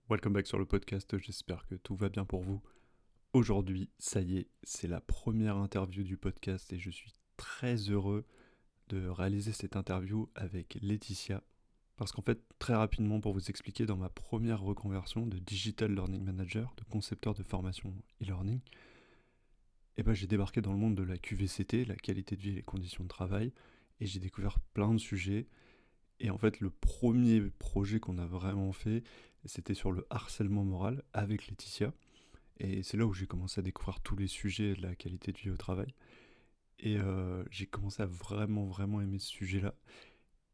Welcome back sur le podcast, j'espère que tout va bien pour vous. Aujourd'hui, ça y est, c'est la première interview du podcast et je suis très heureux de réaliser cette interview avec Laetitia. Parce qu'en fait, très rapidement pour vous expliquer, dans ma première reconversion de Digital Learning Manager, de concepteur de formation e-learning, j'ai débarqué dans le monde de la QVCT, la qualité de vie et les conditions de travail, et j'ai découvert plein de sujets. Et en fait, le premier projet qu'on a vraiment fait, c'était sur le harcèlement moral avec Laetitia. Et c'est là où j'ai commencé à découvrir tous les sujets de la qualité de vie au travail. Et j'ai commencé à vraiment aimer ce sujet-là.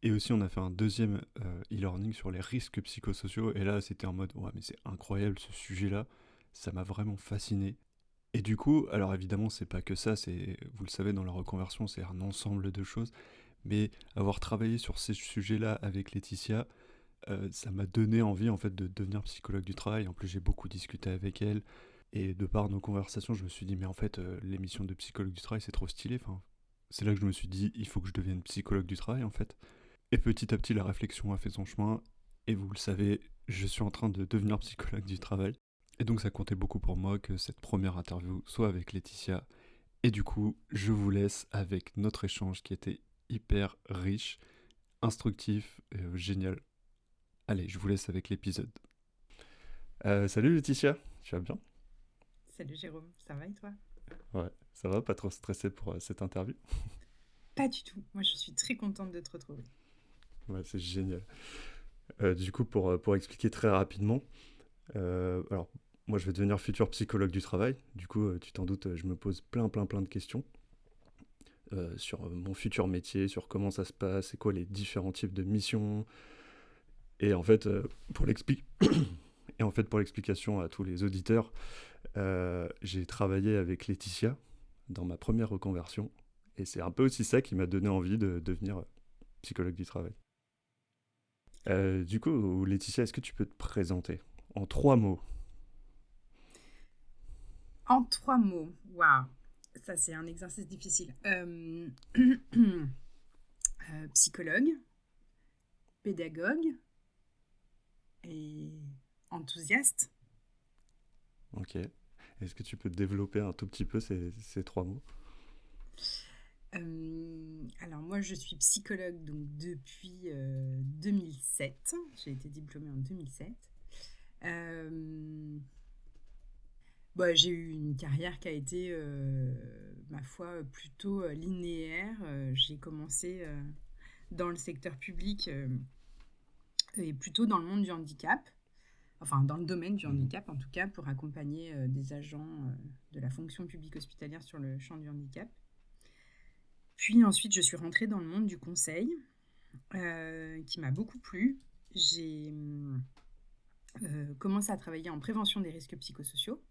Et aussi, on a fait un deuxième e-learning sur les risques psychosociaux. Et là, c'était en mode, ouais, mais c'est incroyable ce sujet-là. Ça m'a vraiment fasciné. Et du coup, alors évidemment, c'est pas que ça, c'est, vous le savez, dans la reconversion, c'est un ensemble de choses. Mais avoir travaillé sur ces sujets-là avec Laetitia, ça m'a donné envie en fait de devenir psychologue du travail. En plus, j'ai beaucoup discuté avec elle. Et de par nos conversations, je me suis dit, mais en fait, l'émission de psychologue du travail, c'est trop stylé. Enfin, c'est là que je me suis dit, il faut que je devienne psychologue du travail, en fait. Et petit à petit, la réflexion a fait son chemin. Et vous le savez, je suis en train de devenir psychologue du travail. Et donc, ça comptait beaucoup pour moi que cette première interview soit avec Laetitia. Et du coup, je vous laisse avec notre échange qui était hyper riche, instructif, génial. Allez, je vous laisse avec l'épisode. Salut Laetitia, tu vas bien? Salut Jérôme, ça va et toi? Ouais, ça va, pas trop stressé pour cette interview? Pas du tout. Moi, je suis très contente de te retrouver. Ouais, c'est génial. Du coup, pour expliquer très rapidement, alors moi je vais devenir futur psychologue du travail. Du coup, tu t'en doutes, je me pose plein de questions sur mon futur métier, sur comment ça se passe, c'est quoi les différents types de missions. Et en fait, pour l'expli- et en fait, pour l'explication à tous les auditeurs, j'ai travaillé avec Laetitia dans ma première reconversion. Et c'est un peu aussi ça qui m'a donné envie de devenir psychologue du travail. Du coup, Laetitia, est-ce que tu peux te présenter en 3 mots? En 3 mots, waouh, ça c'est un exercice difficile. Psychologue, pédagogue et enthousiaste. Ok. Est-ce que tu peux développer un tout petit peu ces 3 mots? Alors moi, je suis psychologue donc depuis 2007. J'ai été diplômée en 2007. Euh, j'ai eu une carrière qui a été, ma foi, plutôt linéaire. J'ai commencé dans le secteur public et plutôt dans le monde du handicap, enfin dans le domaine du Mhm. handicap en tout cas, pour accompagner des agents de la fonction publique hospitalière sur le champ du handicap. Puis ensuite, je suis rentrée dans le monde du conseil, qui m'a beaucoup plu. J'ai commencé à travailler en prévention des risques psychosociaux.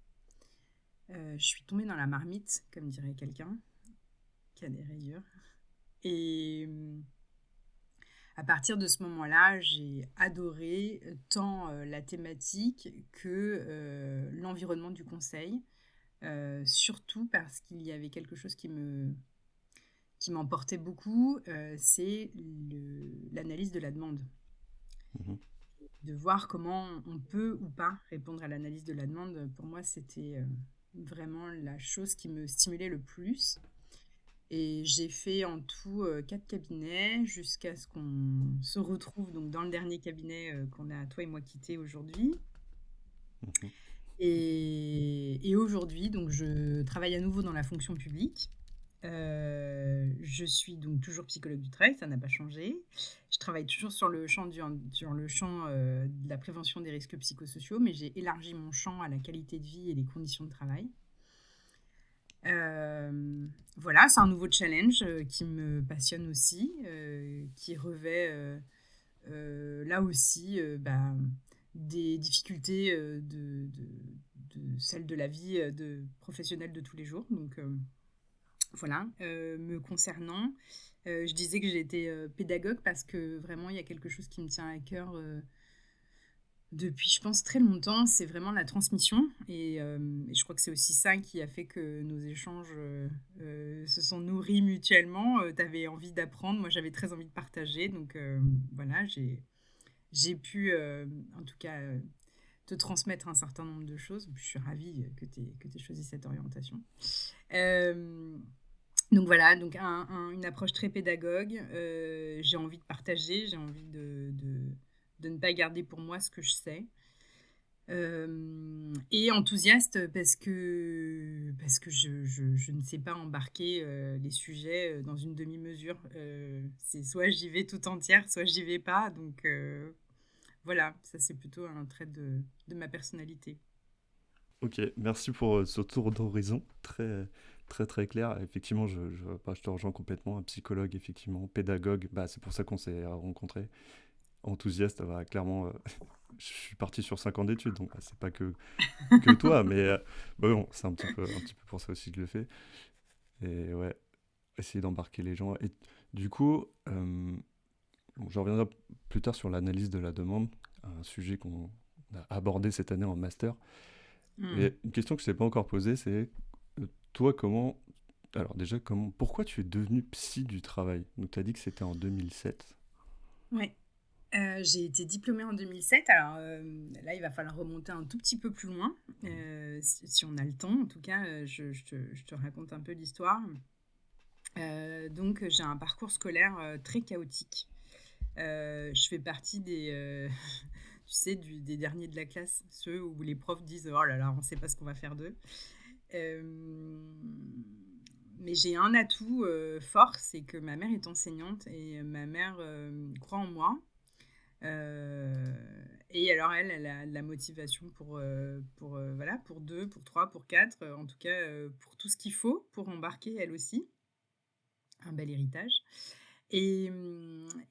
Je suis tombée dans la marmite, comme dirait quelqu'un qui a des rayures. Et à partir de ce moment-là, j'ai adoré tant la thématique que l'environnement du conseil, surtout parce qu'il y avait quelque chose qui m'emportait beaucoup, c'est l'analyse de la demande, Mhm. de voir comment on peut ou pas répondre à l'analyse de la demande. Pour moi, c'était vraiment la chose qui me stimulait le plus. Et j'ai fait en tout 4 cabinets jusqu'à ce qu'on se retrouve donc dans le dernier cabinet qu'on a toi et moi quitté aujourd'hui. Mhm. Et aujourd'hui, donc je travaille à nouveau dans la fonction publique. Je suis donc toujours psychologue du travail, ça n'a pas changé. Je travaille toujours sur le champ, sur le champ de la prévention des risques psychosociaux, mais j'ai élargi mon champ à la qualité de vie et les conditions de travail. Voilà, c'est un nouveau challenge qui me passionne aussi, qui revêt là aussi des difficultés de celles de la vie de professionnelle de tous les jours. Donc voilà, me concernant, je disais que j'étais pédagogue parce que vraiment il y a quelque chose qui me tient à cœur depuis, je pense, très longtemps, c'est vraiment la transmission. Et je crois que c'est aussi ça qui a fait que nos échanges se sont nourris mutuellement. Tu avais envie d'apprendre, moi j'avais très envie de partager. Donc voilà, j'ai pu, en tout cas, te transmettre un certain nombre de choses. Je suis ravie que tu aies choisi cette orientation. Donc voilà, donc une approche très pédagogue. J'ai envie de partager, j'ai envie de ne pas garder pour moi ce que je sais. Et enthousiaste parce que je ne sais pas embarquer les sujets dans une demi-mesure. C'est soit j'y vais tout entière, soit j'y vais pas. Donc voilà, ça c'est plutôt un trait de ma personnalité. Ok, merci pour ce tour d'horizon, très très très clair. Effectivement, je te rejoins complètement. Un psychologue, effectivement, pédagogue, bah, c'est pour ça qu'on s'est rencontrés. Enthousiaste, bah, clairement, je suis parti sur 5 ans d'études, donc bah, c'est pas que toi, mais bah, bon, c'est un petit peu pour ça aussi que je le fais. Et ouais, essayer d'embarquer les gens. Et du coup, bon, je reviendrai plus tard sur l'analyse de la demande, un sujet qu'on a abordé cette année en master. Hmm. Mais une question que je ne t'ai pas encore posée, c'est toi, comment. Alors, déjà, pourquoi tu es devenu psy du travail? Donc, tu as dit que c'était en 2007. Ouais. J'ai été diplômée en 2007. Alors là, il va falloir remonter un tout petit peu plus loin, si on a le temps. En tout cas, je te raconte un peu l'histoire. Donc, j'ai un parcours scolaire très chaotique. Je fais partie tu sais, des derniers de la classe, ceux où les profs disent oh là là, on ne sait pas ce qu'on va faire d'eux. Euh, mais j'ai un atout fort, c'est que ma mère est enseignante et ma mère croit en moi. Et alors elle a de la motivation voilà, pour 2, pour 3, pour 4, en tout cas pour tout ce qu'il faut pour embarquer elle aussi. Un bel héritage. Et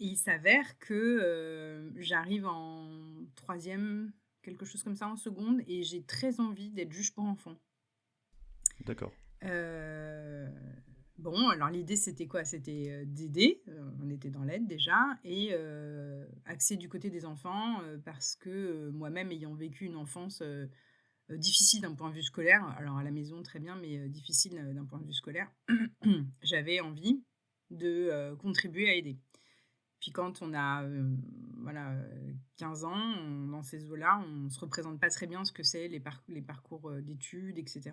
il s'avère que j'arrive en troisième, quelque chose comme ça, en seconde, et j'ai très envie d'être juge pour enfants. D'accord. Euh, Bon, alors l'idée c'était quoi? C'était d'aider, on était dans l'aide déjà, et axer du côté des enfants, parce que moi-même ayant vécu une enfance difficile d'un point de vue scolaire, alors à la maison très bien, mais difficile d'un point de vue scolaire, j'avais envie de contribuer à aider. Puis quand on a voilà, 15 ans, dans ces eaux-là, on ne se représente pas très bien ce que c'est les parcours d'études, etc.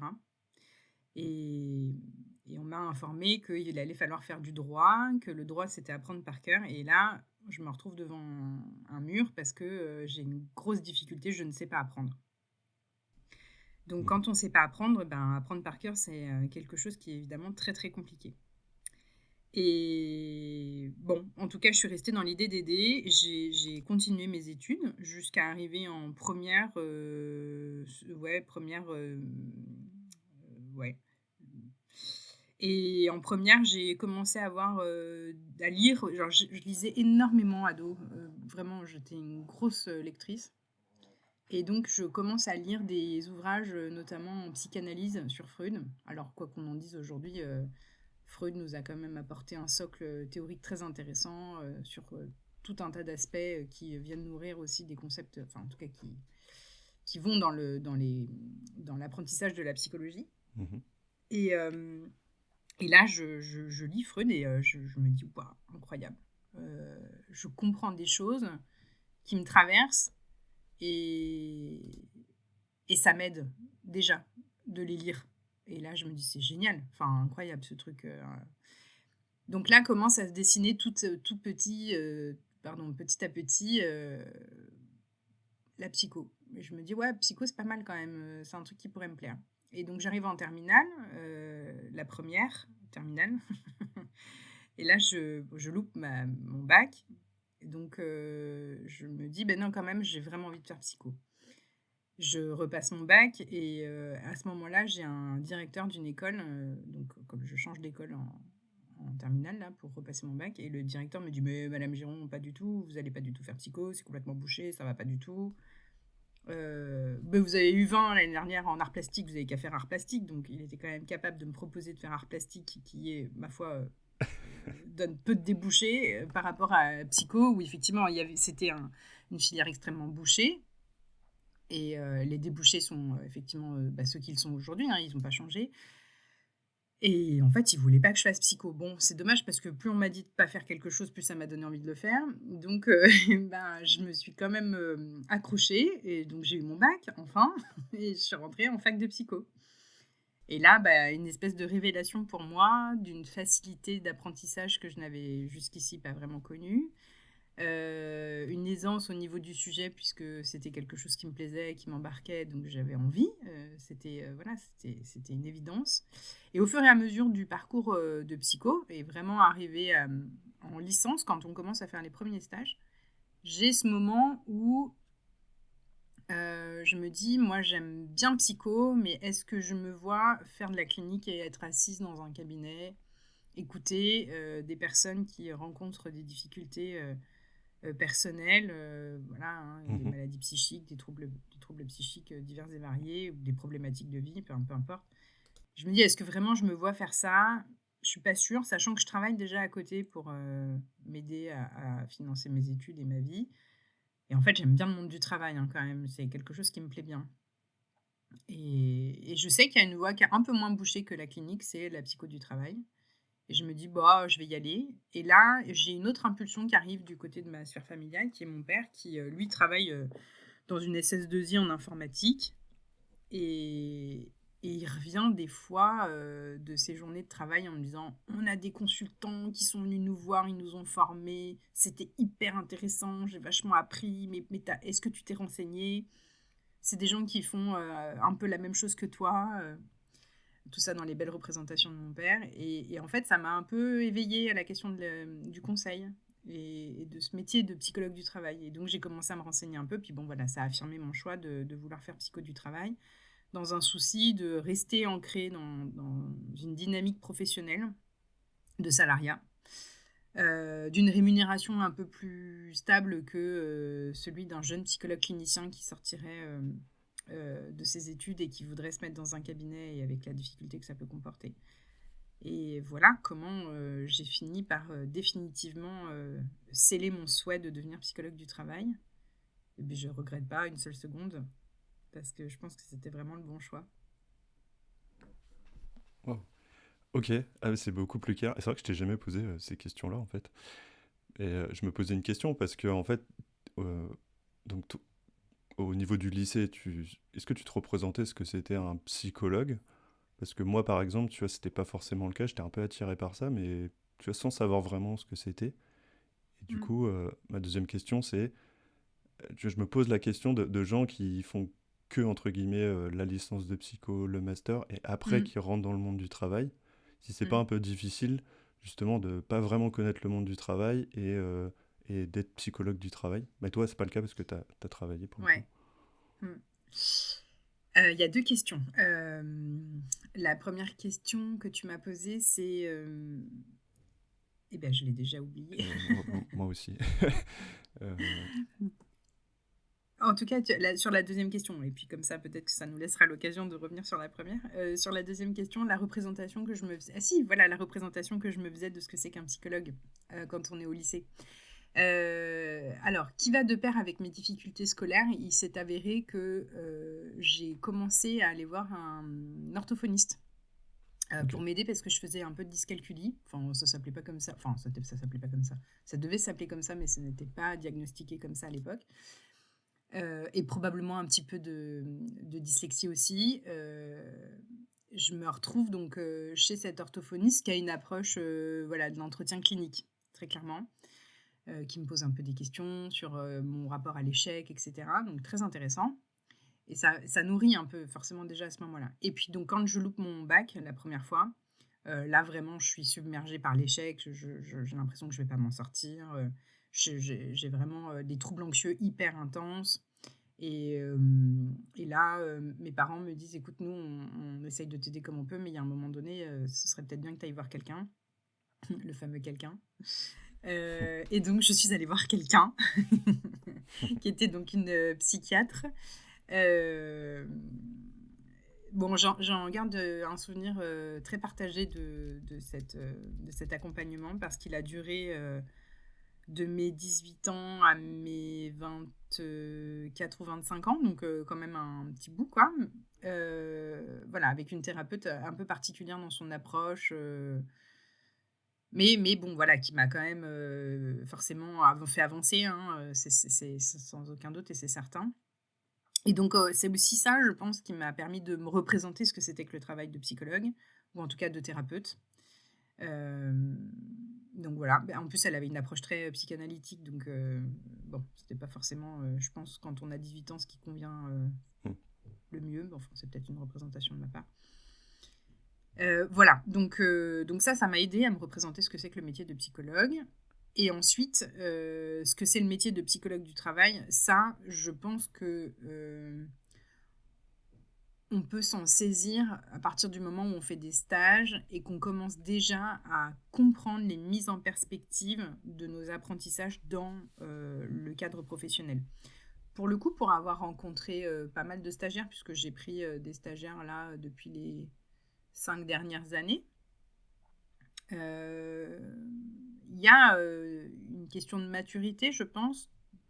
Et, et on m'a informé qu'il allait falloir faire du droit, que le droit c'était apprendre par cœur. Et là, je me retrouve devant un mur parce que j'ai une grosse difficulté, je ne sais pas apprendre. Donc Mhm. quand on ne sait pas apprendre, ben, apprendre par cœur, c'est quelque chose qui est évidemment très très compliqué. Et bon, en tout cas, je suis restée dans l'idée d'aider. J'ai continué mes études jusqu'à arriver en première, ouais, ouais. Et en première, j'ai commencé à lire. Genre, je lisais énormément ado. Vraiment, j'étais une grosse lectrice. Et donc, je commence à lire des ouvrages, notamment en psychanalyse sur Freud. Alors, quoi qu'on en dise aujourd'hui, Freud nous a quand même apporté un socle théorique très intéressant sur tout un tas d'aspects qui viennent nourrir aussi des concepts, enfin, en tout cas, qui vont dans l'apprentissage de la psychologie. Mhm. Et, et là, je lis Freud et je me dis, waouh, incroyable. Je comprends des choses qui me traversent et, et ça m'aide déjà de les lire. Et là, je me dis, c'est génial, enfin, incroyable ce truc. Donc là, commence à se dessiner petit à petit, la psycho. Et je me dis, ouais, psycho, c'est pas mal quand même, c'est un truc qui pourrait me plaire. Et donc, j'arrive en terminale, la première terminale. Et là, je loupe mon bac. Et donc, je me dis, ben non, quand même, j'ai vraiment envie de faire psycho. Je repasse mon bac et à ce moment-là, j'ai un directeur d'une école, donc comme je change d'école en terminale là pour repasser mon bac, et le directeur me dit mais Madame Giron, pas du tout, vous allez pas du tout faire psycho, c'est complètement bouché, ça va pas du tout. Mais vous avez eu 20 l'année dernière en art plastique, vous avez qu'à faire art plastique, donc il était quand même capable de me proposer de faire art plastique qui est ma foi donne peu de débouchés par rapport à psycho où effectivement c'était une filière extrêmement bouchée. Et les débouchés sont effectivement ceux qu'ils sont aujourd'hui, hein, ils n'ont pas changé. Et en fait, il voulait pas que je fasse psycho. Bon, c'est dommage parce que plus on m'a dit de pas faire quelque chose, plus ça m'a donné envie de le faire. Donc, ben, je me suis quand même accrochée et donc j'ai eu mon bac enfin et je suis rentrée en fac de psycho. Et là, bah, une espèce de révélation pour moi d'une facilité d'apprentissage que je n'avais jusqu'ici pas vraiment connue. Une aisance au niveau du sujet puisque c'était quelque chose qui me plaisait, qui m'embarquait, donc j'avais envie. Voilà, c'était une évidence. Et au fur et à mesure du parcours de psycho, et vraiment arrivé en licence, quand on commence à faire les premiers stages, j'ai ce moment où je me dis, moi j'aime bien psycho, mais est-ce que je me vois faire de la clinique et être assise dans un cabinet, écouter des personnes qui rencontrent des difficultés personnelles, voilà, hein, des Mhm. maladies psychiques, des troubles psychiques divers et variés, ou des problématiques de vie, peu importe. Je me dis, est-ce que vraiment je me vois faire ça? Je suis pas sûre, sachant que je travaille déjà à côté pour m'aider à financer mes études et ma vie. Et en fait, j'aime bien le monde du travail hein, quand même, c'est quelque chose qui me plaît bien. Et je sais qu'il y a une voie qui est un peu moins bouchée que la clinique, c'est la psycho du travail. Et je me dis, bah, je vais y aller. Et là, j'ai une autre impulsion qui arrive du côté de ma sphère familiale, qui est mon père, qui, lui, travaille dans une SS2I en informatique. Et, et il revient des fois de ses journées de travail en me disant, on a des consultants qui sont venus nous voir, ils nous ont formés, c'était hyper intéressant, j'ai vachement appris, mais est-ce que tu t'es renseigné? C'est des gens qui font un peu la même chose que toi. Tout ça dans les belles représentations de mon père. Et en fait, ça m'a un peu éveillée à la question du conseil et de ce métier de psychologue du travail. Et donc, j'ai commencé à me renseigner un peu. Puis bon, voilà, ça a affirmé mon choix de vouloir faire psycho du travail dans un souci de rester ancré dans une dynamique professionnelle de salariat, d'une rémunération un peu plus stable que celui d'un jeune psychologue clinicien qui sortirait de ses études et qui voudrait se mettre dans un cabinet et avec la difficulté que ça peut comporter. Et voilà comment j'ai fini par définitivement sceller mon souhait de devenir psychologue du travail. Et puis je ne regrette pas une seule seconde parce que je pense que c'était vraiment le bon choix. Wow. Ok, ah, c'est beaucoup plus clair. Et c'est vrai que je t'ai jamais posé ces questions-là en fait. Et je me posais une question parce que en fait, euh, donc au niveau du lycée, est-ce que tu te représentais ce que c'était un psychologue? Parce que moi, par exemple, tu vois, c'était pas forcément le cas. J'étais un peu attiré par ça, mais tu vois, sans savoir vraiment ce que c'était. Et du Mm. coup, ma deuxième question, c'est, je me pose la question de gens qui font que, entre guillemets, la licence de psycho, le master, et après Mm. qui rentrent dans le monde du travail. Si c'est pas Mm. un peu difficile, justement, de pas vraiment connaître le monde du travail et d'être psychologue du travail. Mais toi, c'est pas le cas parce que tu as travaillé pour le coup. Ouais. Mm. Il y a deux questions. La première question que tu m'as posée, c'est... eh bien, je l'ai déjà oubliée. Moi aussi. Euh, En tout cas, sur la deuxième question, et puis comme ça, peut-être que ça nous laissera l'occasion de revenir sur la première. Sur la deuxième question, la représentation que je me faisais... Ah si, voilà, la représentation que je me faisais de ce que c'est qu'un psychologue quand on est au lycée. Alors, qui va de pair avec mes difficultés scolaires, il s'est avéré que j'ai commencé à aller voir un orthophoniste ok. pour m'aider parce que je faisais un peu de dyscalculie. Enfin, ça s'appelait pas comme ça. Enfin, ça s'appelait pas comme ça. Ça devait s'appeler comme ça, mais ça n'était pas diagnostiqué comme ça à l'époque. Et probablement un petit peu de dyslexie aussi. Je me retrouve donc chez cet orthophoniste qui a une approche voilà, de l'entretien clinique, très clairement, qui me pose un peu des questions sur mon rapport à l'échec, etc. Donc très intéressant. Et ça nourrit un peu forcément déjà à ce moment-là. Et puis donc quand je loupe mon bac la première fois, là vraiment je suis submergée par l'échec, j'ai l'impression que je ne vais pas m'en sortir. J'ai vraiment des troubles anxieux hyper intenses. Et là, mes parents me disent, écoute, nous, on essaye de t'aider comme on peut, mais il y a un moment donné, ce serait peut-être bien que tu ailles voir quelqu'un, le fameux quelqu'un. Et donc, je suis allée voir quelqu'un, qui était donc une psychiatre. Euh, bon, j'en garde un souvenir très partagé de cet accompagnement parce qu'il a duré de mes 18 ans à mes 24 ou 25 ans, donc quand même un petit bout, quoi. Voilà, avec une thérapeute un peu particulière dans son approche, mais bon, voilà, qui m'a quand même forcément fait avancer, hein, c'est sans aucun doute et c'est certain. Et donc, c'est aussi ça, je pense, qui m'a permis de me représenter ce que c'était que le travail de psychologue, ou en tout cas de thérapeute. Hem, donc voilà. Bah, en plus, elle avait une approche très, psychanalytique, donc bon, c'était pas forcément, je pense, quand on a 18 ans, ce qui convient, Hmm. le mieux. Mais enfin, c'est peut-être une représentation de ma part. Voilà, donc ça m'a aidé à me représenter ce que c'est que le métier de psychologue. Et ensuite, ce que c'est le métier de psychologue du travail, ça, je pense que on peut s'en saisir à partir du moment où on fait des stages et qu'on commence déjà à comprendre les mises en perspective de nos apprentissages dans le cadre professionnel. Pour le coup, pour avoir rencontré pas mal de stagiaires, puisque j'ai pris des stagiaires là depuis les 5 dernières années, il y a une question de maturité, je pense,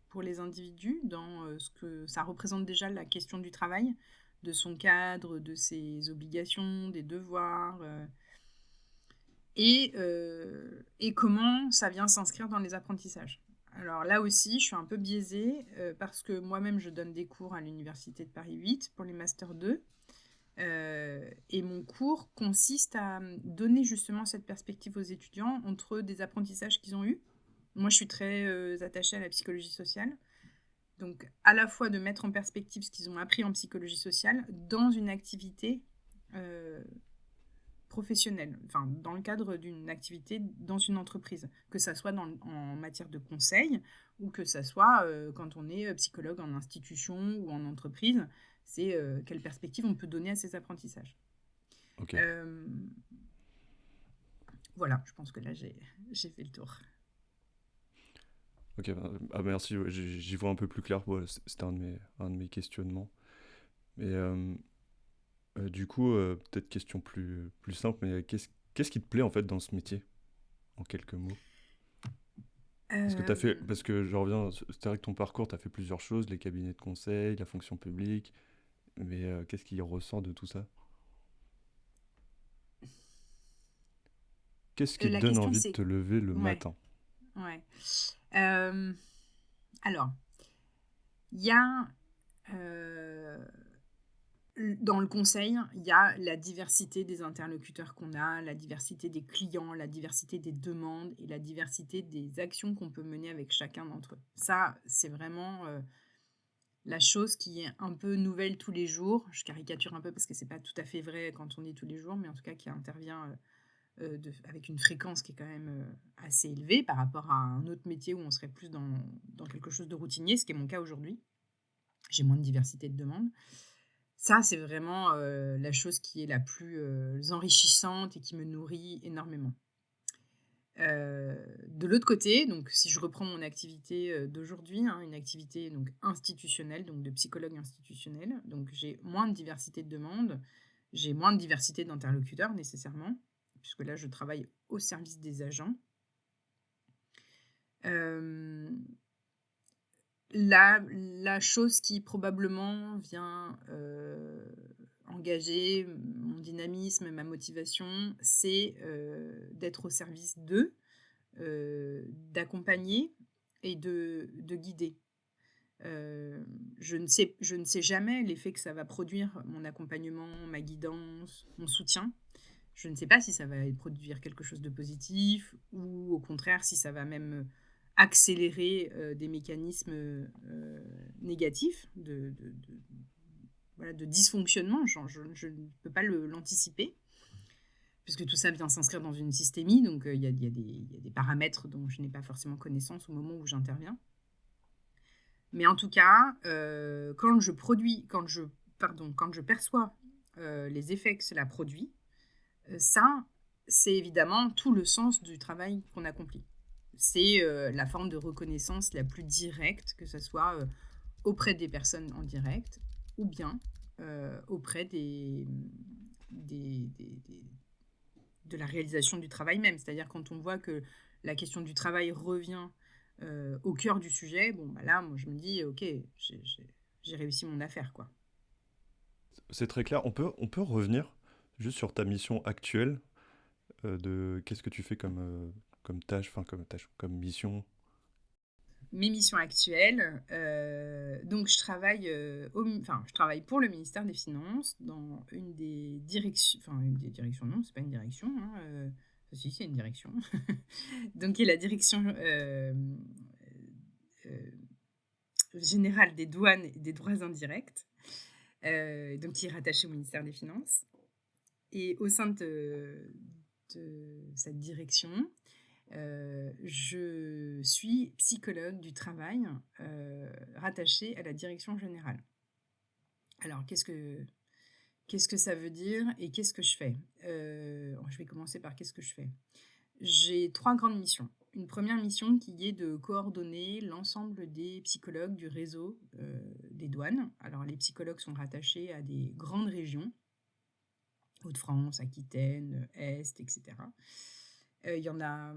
pour les individus dans ce que ça représente déjà la question du travail, de son cadre, de ses obligations, des devoirs, et comment ça vient s'inscrire dans les apprentissages. Alors là aussi, je suis un peu biaisée parce que moi-même, je donne des cours à l'Université de Paris 8 pour les Master 2. Et mon cours consiste à donner justement cette perspective aux étudiants entre des apprentissages qu'ils ont eus. Moi, je suis très attachée à la psychologie sociale. Donc, à la fois de mettre en perspective ce qu'ils ont appris en psychologie sociale dans une activité professionnelle, enfin, dans le cadre d'une activité dans une entreprise, que ça soit en matière de conseil ou que ça soit quand on est psychologue en institution ou en entreprise, c'est quelle perspective on peut donner à ces apprentissages. Ok. Euh, voilà, je pense que là, j'ai fait le tour. Ok, ah, merci, ouais, j'y vois un peu plus clair. Ouais, c'était un de mes questionnements. Mais du coup, peut-être question plus simple, mais qu'est-ce qui te plaît en fait dans ce métier, en quelques mots? Parce que Euh, parce que je reviens, c'est vrai que ton parcours, tu as fait plusieurs choses, les cabinets de conseil, la fonction publique, mais qu'est-ce qui ressort de tout ça? Qu'est-ce qui te la donne question, envie de c'est... te lever le Ouais, matin? ouais. Euh, alors, il y a... euh, dans le conseil, il y a la diversité des interlocuteurs qu'on a, la diversité des clients, la diversité des demandes et la diversité des actions qu'on peut mener avec chacun d'entre eux. Ça, c'est vraiment la chose qui est un peu nouvelle tous les jours. Je caricature un peu parce que c'est pas tout à fait vrai quand on est tous les jours, mais en tout cas qui intervient avec une fréquence qui est quand même assez élevée par rapport à un autre métier où on serait plus dans quelque chose de routinier, ce qui est mon cas aujourd'hui. J'ai moins de diversité de demandes. Ça, c'est vraiment la chose qui est la plus enrichissante et qui me nourrit énormément. De l'autre côté, donc si je reprends mon activité d'aujourd'hui, hein, une activité donc institutionnelle, donc de psychologue institutionnel, donc j'ai moins de diversité de demandes, j'ai moins de diversité d'interlocuteurs nécessairement, puisque là je travaille au service des agents. Euh, la chose qui probablement vient engager mon dynamisme, ma motivation, c'est d'être au service d'eux, d'accompagner et de guider. Je ne sais jamais l'effet que ça va produire, mon accompagnement, ma guidance, mon soutien. Je ne sais pas si ça va produire quelque chose de positif ou au contraire si ça va même accélérer des mécanismes négatifs voilà, de dysfonctionnement. Je ne peux pas l'anticiper puisque tout ça vient s'inscrire dans une systémie, donc il y a des paramètres dont je n'ai pas forcément connaissance au moment où j'interviens. Mais en tout cas, quand je perçois les effets que cela produit, ça, c'est évidemment tout le sens du travail qu'on accomplit. C'est la forme de reconnaissance la plus directe, que ce soit auprès des personnes en direct ou bien auprès de la réalisation du travail même. C'est-à-dire quand on voit que la question du travail revient au cœur du sujet, bon, bah là, moi, je me dis, ok, j'ai réussi mon affaire, quoi. C'est très clair. On peut revenir juste sur ta mission actuelle, de qu'est-ce que tu fais comme tâche, enfin comme mission. Mes missions actuelles, donc je travaille pour le ministère des Finances dans une des directions, enfin une des directions, non, c'est pas une direction, hein, si, c'est une direction, donc qui est la direction euh, générale des douanes et des droits indirects, donc qui est rattachée au ministère des Finances. Et au sein de cette direction, je suis psychologue du travail, rattachée à la direction générale. Alors, qu'est-ce que ça veut dire et qu'est-ce que je fais? Je vais commencer par qu'est-ce que je fais? J'ai 3 grandes missions. Une première mission qui est de coordonner l'ensemble des psychologues du réseau, des douanes. Alors les psychologues sont rattachés à des grandes régions, Hauts-de-France, Aquitaine, Est, et cetera. Il y en a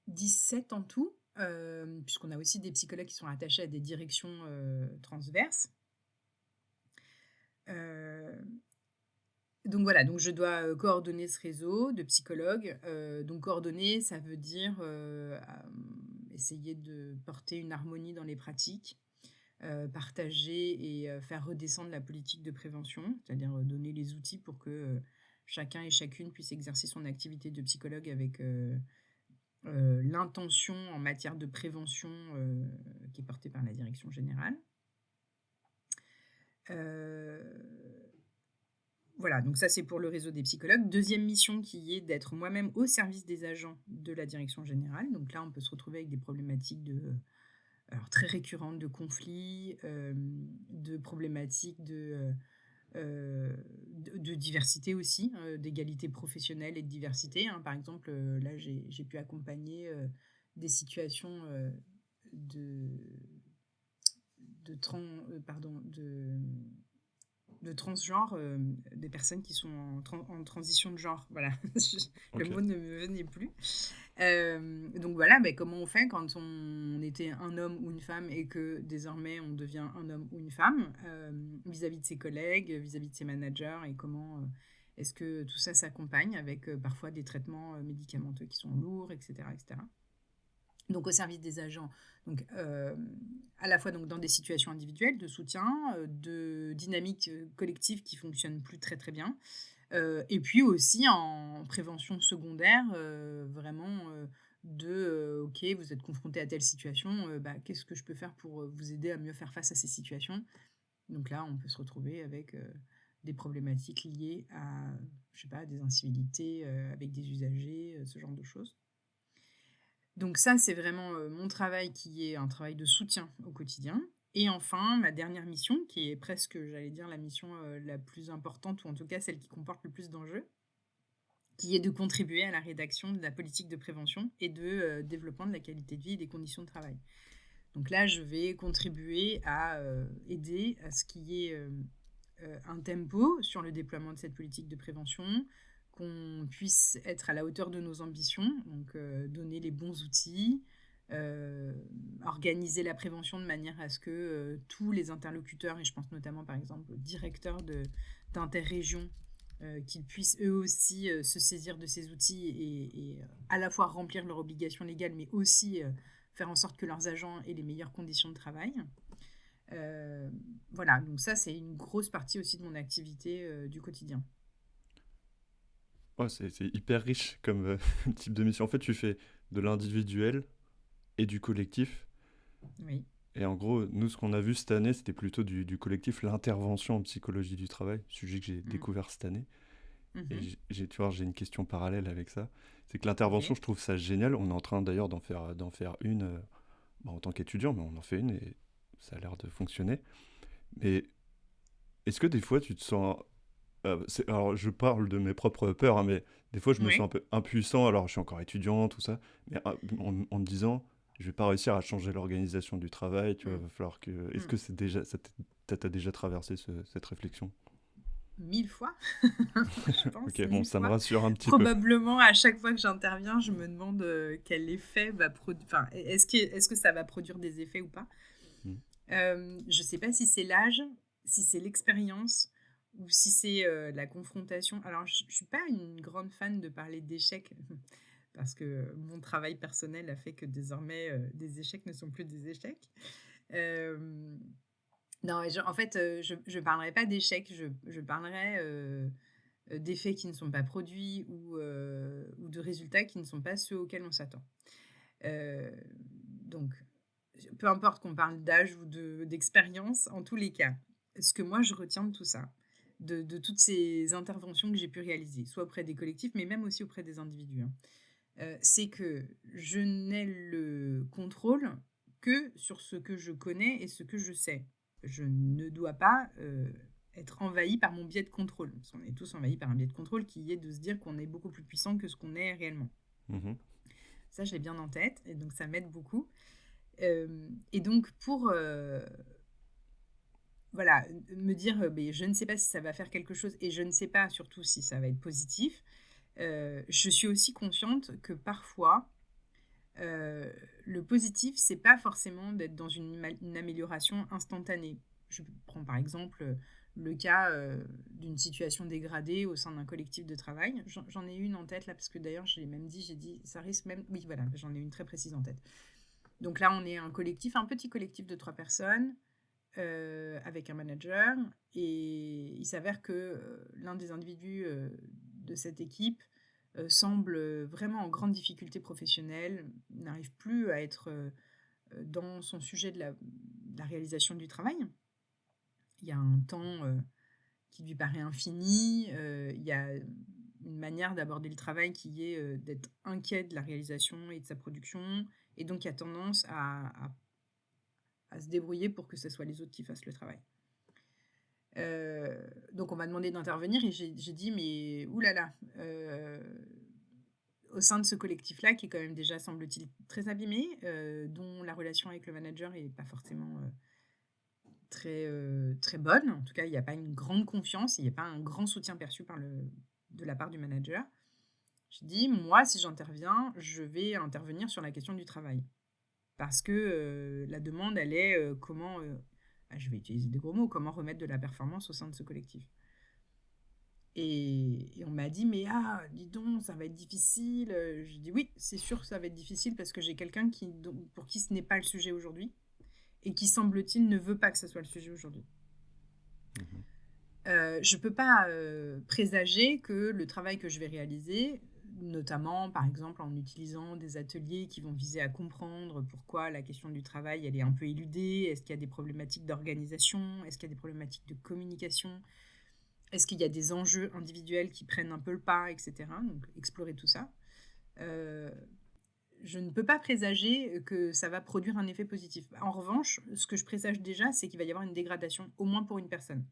17 en tout, puisqu'on a aussi des psychologues qui sont attachés à des directions transverses. Donc voilà, donc je dois coordonner ce réseau de psychologues. Donc coordonner, ça veut dire essayer de porter une harmonie dans les pratiques, partager et faire redescendre la politique de prévention, c'est-à-dire donner les outils pour que chacun et chacune puisse exercer son activité de psychologue avec l'intention en matière de prévention qui est portée par la direction générale. Voilà, donc ça c'est pour le réseau des psychologues. Deuxième mission qui est d'être moi-même au service des agents de la direction générale. Donc là, on peut se retrouver avec des problématiques alors, très récurrentes de conflits, de problématiques de diversité aussi, d'égalité professionnelle et de diversité, hein. Par exemple, là, j'ai pu accompagner des situations de, de transgenre, des personnes qui sont en transition de genre. Voilà, le Ok. mot ne me venait plus. Donc voilà, comment on fait quand on était un homme ou une femme et que désormais on devient un homme ou une femme, vis-à-vis de ses collègues, vis-à-vis de ses managers, et comment est-ce que tout ça s'accompagne avec parfois des traitements médicamenteux qui sont lourds, etc., etc. Donc au service des agents, donc à la fois donc dans des situations individuelles de soutien, de dynamiques collectives qui fonctionnent plus très très bien, et puis aussi en prévention secondaire, vraiment ok, vous êtes confronté à telle situation, qu'est-ce que je peux faire pour vous aider à mieux faire face à ces situations? Donc là, on peut se retrouver avec des problématiques liées à, je sais pas, des incivilités avec des usagers, ce genre de choses. Donc ça, c'est vraiment mon travail qui est un travail de soutien au quotidien. Et enfin, ma dernière mission, qui est presque, j'allais dire, la mission la plus importante, ou en tout cas celle qui comporte le plus d'enjeux, qui est de contribuer à la rédaction de la politique de prévention et de développement de la qualité de vie et des conditions de travail. Donc là, je vais contribuer à aider à ce qu'il y ait un tempo sur le déploiement de cette politique de prévention, qu'on puisse être à la hauteur de nos ambitions, donc donner les bons outils, organiser la prévention de manière à ce que tous les interlocuteurs, et je pense notamment par exemple aux directeurs d'interrégions, qu'ils puissent eux aussi se saisir de ces outils et à la fois remplir leurs obligations légales, mais aussi faire en sorte que leurs agents aient les meilleures conditions de travail. Voilà, donc ça c'est une grosse partie aussi de mon activité du quotidien. Ouais, c'est hyper riche comme type de mission. En fait, tu fais de l'individuel et du collectif. Oui. Et en gros, nous, ce qu'on a vu cette année, c'était plutôt du collectif, l'intervention en psychologie du travail, sujet que j'ai Mm. découvert cette année. Et Mhm. tu vois, j'ai une question parallèle avec ça. C'est que l'intervention, Ok. je trouve ça génial. On est en train d'ailleurs d'en faire une en tant qu'étudiant, mais on en fait une et ça a l'air de fonctionner. Mais est-ce que des fois, tu te sens... alors, je parle de mes propres peurs, hein, mais des fois, je me sens Oui. un peu impuissant. Alors, je suis encore étudiant, tout ça. Mais en me disant, je vais pas réussir à changer l'organisation du travail. Tu vois, Mm. va falloir que... Est-ce Mm. que c'est déjà... t'as déjà traversé cette réflexion? 1000 fois, je pense, Ok, bon, 1000 ça me fois. rassure un petit peu. Probablement, à chaque fois que j'interviens, je me demande quel effet va produire. Enfin, est-ce que ça va produire des effets ou pas? Mm. Je sais pas si c'est l'âge, si c'est l'expérience ou si c'est la confrontation. Alors, je suis pas une grande fan de parler d'échecs parce que mon travail personnel a fait que désormais, des échecs ne sont plus des échecs. Euh, non, en fait, je parlerai pas d'échecs, je parlerai d'effets qui ne sont pas produits ou de résultats qui ne sont pas ceux auxquels on s'attend. Donc, peu importe qu'on parle d'âge ou d'expérience, en tous les cas, ce que moi je retiens de tout ça, de toutes ces interventions que j'ai pu réaliser, soit auprès des collectifs, mais même aussi auprès des individus, hein, c'est que je n'ai le contrôle que sur ce que je connais et ce que je sais. Je ne dois pas être envahi par mon biais de contrôle. Parce qu'on est tous envahis par un biais de contrôle qui est de se dire qu'on est beaucoup plus puissant que ce qu'on est réellement. Mhm. Ça, je l'ai bien en tête, et donc ça m'aide beaucoup. Et donc, pour voilà, me dire, mais je ne sais pas si ça va faire quelque chose, et je ne sais pas surtout si ça va être positif, je suis aussi consciente que parfois, le positif, c'est pas forcément d'être dans une amélioration instantanée. Je prends par exemple le cas d'une situation dégradée au sein d'un collectif de travail. J'en ai une en tête là, parce que d'ailleurs, je l'ai même dit, j'ai dit, ça risque même... Oui, voilà, j'en ai une très précise en tête. Donc là, on est un collectif, un petit collectif de 3 personnes, avec un manager, et il s'avère que l'un des individus de cette équipe semble vraiment en grande difficulté professionnelle, n'arrive plus à être dans son sujet de la réalisation du travail. Il y a un temps qui lui paraît infini, il y a une manière d'aborder le travail qui est d'être inquiet de la réalisation et de sa production, et donc il a tendance à se débrouiller pour que ce soit les autres qui fassent le travail. Donc on m'a demandé d'intervenir, et j'ai dit, mais oulala, au sein de ce collectif-là, qui est quand même déjà, semble-t-il, très abîmé, dont la relation avec le manager n'est pas forcément très bonne. En tout cas, il n'y a pas une grande confiance, il n'y a pas un grand soutien perçu de la part du manager. J'ai dit, moi, si j'interviens, je vais intervenir sur la question du travail. Parce que la demande, elle est comment, je vais utiliser des gros mots, comment remettre de la performance au sein de ce collectif. Et on m'a dit, mais dis donc, ça va être difficile. J'ai dit, oui, c'est sûr que ça va être difficile parce que j'ai quelqu'un pour qui ce n'est pas le sujet aujourd'hui et qui, semble-t-il, ne veut pas que ce soit le sujet aujourd'hui. Mhm. Je ne peux pas présager que le travail que je vais réaliser, notamment par exemple en utilisant des ateliers qui vont viser à comprendre pourquoi la question du travail elle est un peu éludée, est-ce qu'il y a des problématiques d'organisation, est-ce qu'il y a des problématiques de communication, est-ce qu'il y a des enjeux individuels qui prennent un peu le pas, etc. Donc explorer tout ça. Je ne peux pas présager que ça va produire un effet positif. En revanche, ce que je présage déjà, c'est qu'il va y avoir une dégradation, au moins pour une personne.